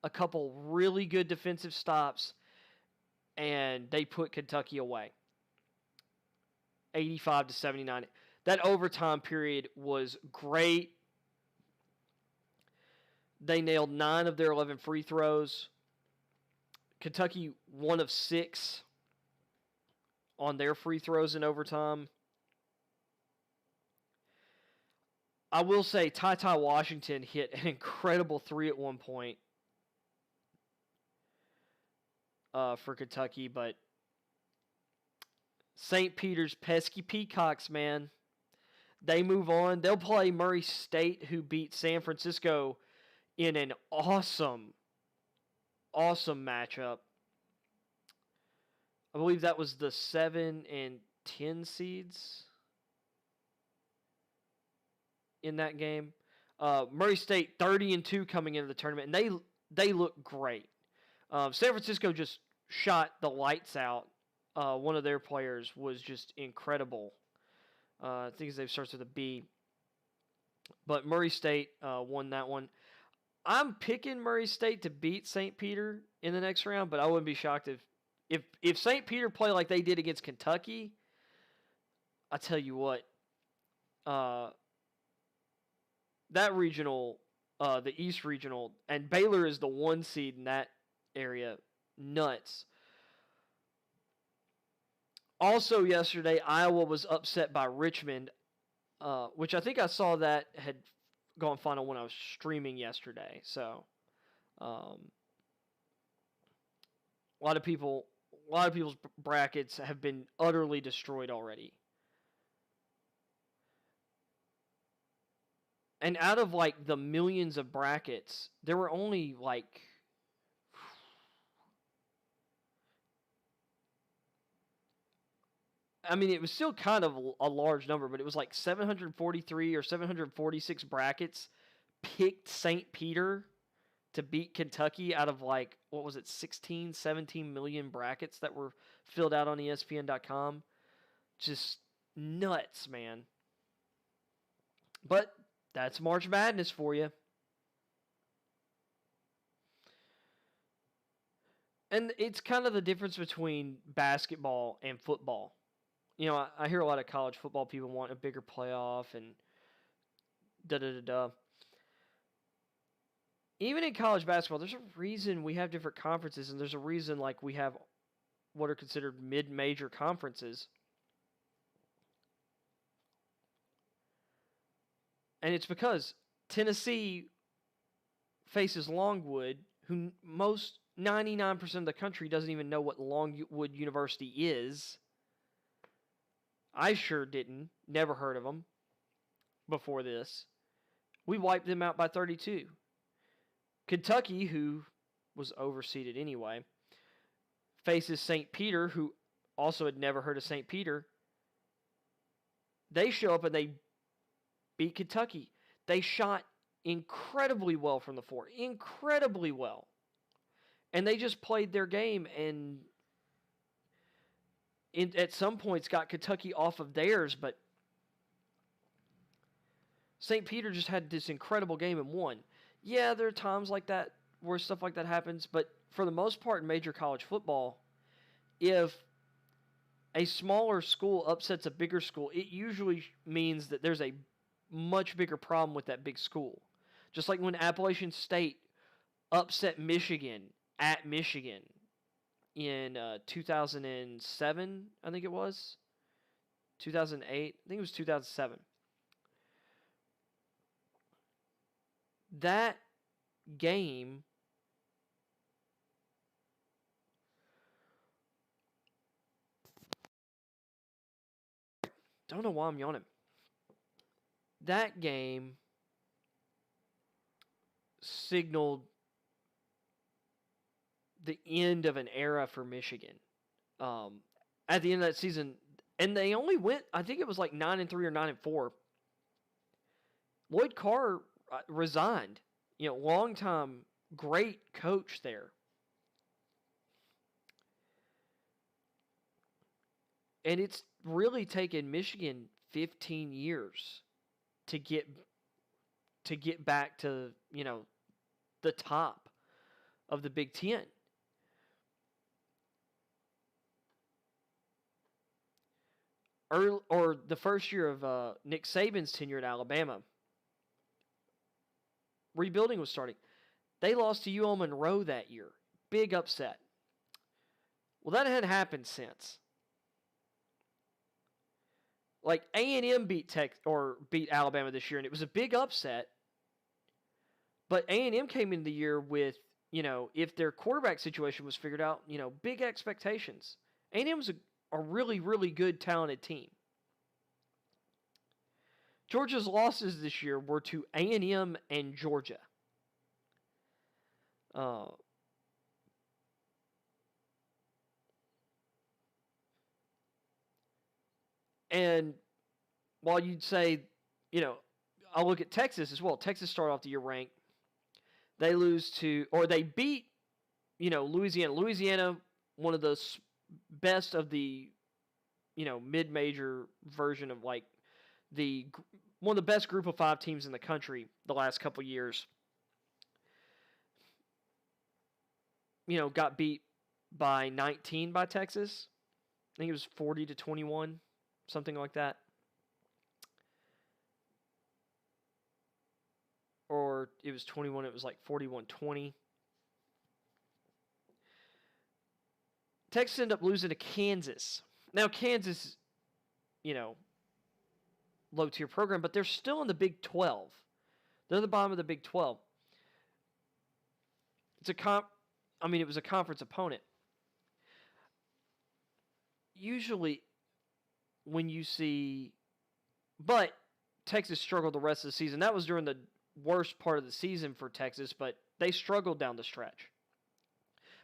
a couple really good defensive stops, and they put Kentucky away. 85-79. That overtime period was great. They nailed 9 of their 11 free throws. Kentucky 1 of 6 on their free throws in overtime. I will say Ty Washington hit an incredible 3 at one point for Kentucky, but St. Peter's pesky Peacocks, man. They move on. They'll play Murray State, who beat San Francisco in an awesome matchup. I believe that was the 7 and 10 seeds in that game. Murray State 30-2 coming into the tournament, and they look great. San Francisco just shot the lights out. One of their players was just incredible. I think his name starts with a B. But Murray State won that one. I'm picking Murray State to beat St. Peter in the next round, but I wouldn't be shocked if St. Peter play like they did against Kentucky. I tell you what, that regional, the East Regional, and Baylor is the 1 seed in that area. Nuts. Also yesterday, Iowa was upset by Richmond, which I think I saw that had gone final when I was streaming yesterday. So, a lot of people's brackets have been utterly destroyed already. And out of like the millions of brackets, there were only like it was still kind of a large number, but it was like 743 or 746 brackets picked St. Peter to beat Kentucky out of like, 16, 17 million brackets that were filled out on ESPN.com. Just nuts, man. But that's March Madness for you. And it's kind of the difference between basketball and football. You know, I hear a lot of college football people want a bigger playoff and da-da-da-da. Even in college basketball, there's a reason we have different conferences, and there's a reason like we have what are considered mid-major conferences. And it's because Tennessee faces Longwood, who 99% of the country doesn't even know what Longwood University is. I sure didn't. Never heard of them before this. We wiped them out by 32. Kentucky, who was overseeded anyway, faces St. Peter, who also had never heard of St. Peter. They show up and they beat Kentucky. They shot incredibly well from the floor. Incredibly well. And they just played their game and at some points got Kentucky off of theirs, but St. Peter just had this incredible game and won. Yeah, there are times like that where stuff like that happens, but for the most part in major college football, if a smaller school upsets a bigger school, it usually means that there's a much bigger problem with that big school. Just like when Appalachian State upset Michigan at Michigan in 2007, I think it was. 2008, I think it was 2007. That game don't know why I'm yawning. That game signaled the end of an era for Michigan. At the end of that season, and they only went, I think it was like 9-3 or 9-4. Lloyd Carr resigned. You know, longtime great coach there. And it's really taken Michigan 15 years to get back to, you know, the top. of the Big Ten. Or the first year of Nick Saban's tenure at Alabama, rebuilding was starting. They lost to UL Monroe that year. Big upset. Well, that hadn't happened since. Like A&M beat Alabama this year, and it was a big upset. But A&M came into the year with, if their quarterback situation was figured out, big expectations. A&M was a really, really good, talented team. Georgia's losses this year were to A&M and Georgia. And while you'd say, I'll look at Texas as well. Texas started off the year ranked. They they beat, Louisiana. Louisiana, one of the best of the, mid-major version of one of the best group of 5 teams in the country the last couple years. Got beat by 19 by Texas. I think it was 40-21, something like that. Or it was 21, it was like 41-20. Texas ended up losing to Kansas. Now, Kansas, low-tier program, but they're still in the Big 12. They're the bottom of the Big 12. It was a conference opponent. Usually, when you see... But Texas struggled the rest of the season. That was during the worst part of the season for Texas, but they struggled down the stretch.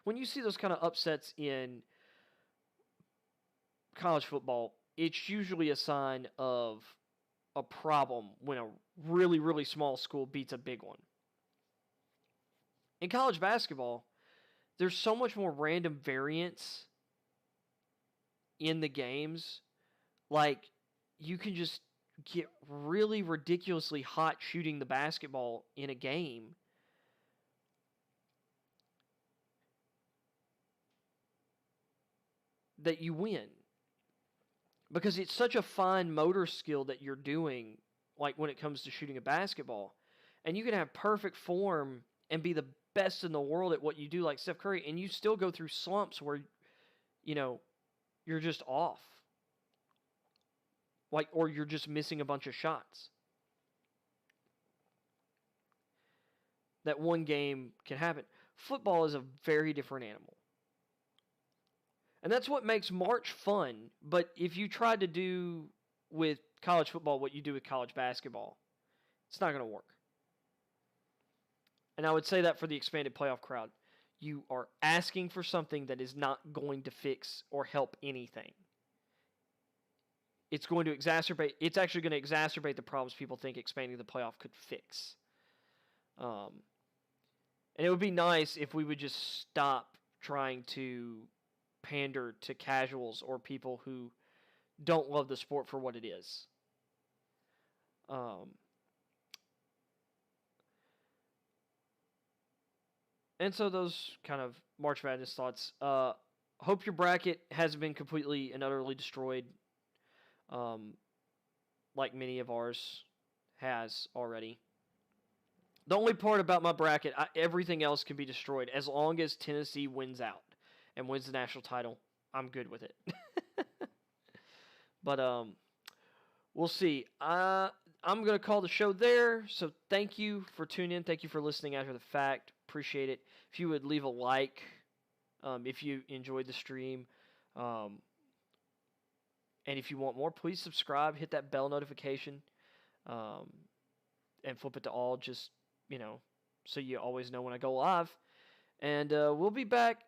When you see those kind of upsets in college football, it's usually a sign of a problem when a really, really small school beats a big one. In college basketball, there's so much more random variance in the games. Like, you can just get really ridiculously hot shooting the basketball in a game. That you win. Because it's such a fine motor skill that you're doing, like when it comes to shooting a basketball. And you can have perfect form and be the best in the world at what you do, like Steph Curry, and you still go through slumps where, you're just off. Or you're just missing a bunch of shots. That one game can happen. Football is a very different animal. And that's what makes March fun. But if you try to do with college football what you do with college basketball, it's not going to work. And I would say that for the expanded playoff crowd. You are asking for something that is not going to fix or help anything. It's actually going to exacerbate the problems people think expanding the playoff could fix. And it would be nice if we would just stop trying to pander to casuals or people who don't love the sport for what it is. And so those kind of March Madness thoughts. Hope your bracket hasn't been completely and utterly destroyed. Like many of ours has already. The only part about my bracket, everything else can be destroyed as long as Tennessee wins out and wins the national title. I'm good with it. But we'll see. I'm going to call the show there. So thank you for tuning in. Thank you for listening after the fact. Appreciate it. If you would leave a like, if you enjoyed the stream, and if you want more, please subscribe, hit that bell notification, and flip it to all, just, so you always know when I go live. And we'll be back.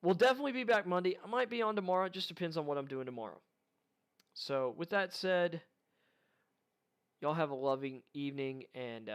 We'll definitely be back Monday. I might be on tomorrow. It just depends on what I'm doing tomorrow. So with that said, y'all have a loving evening, and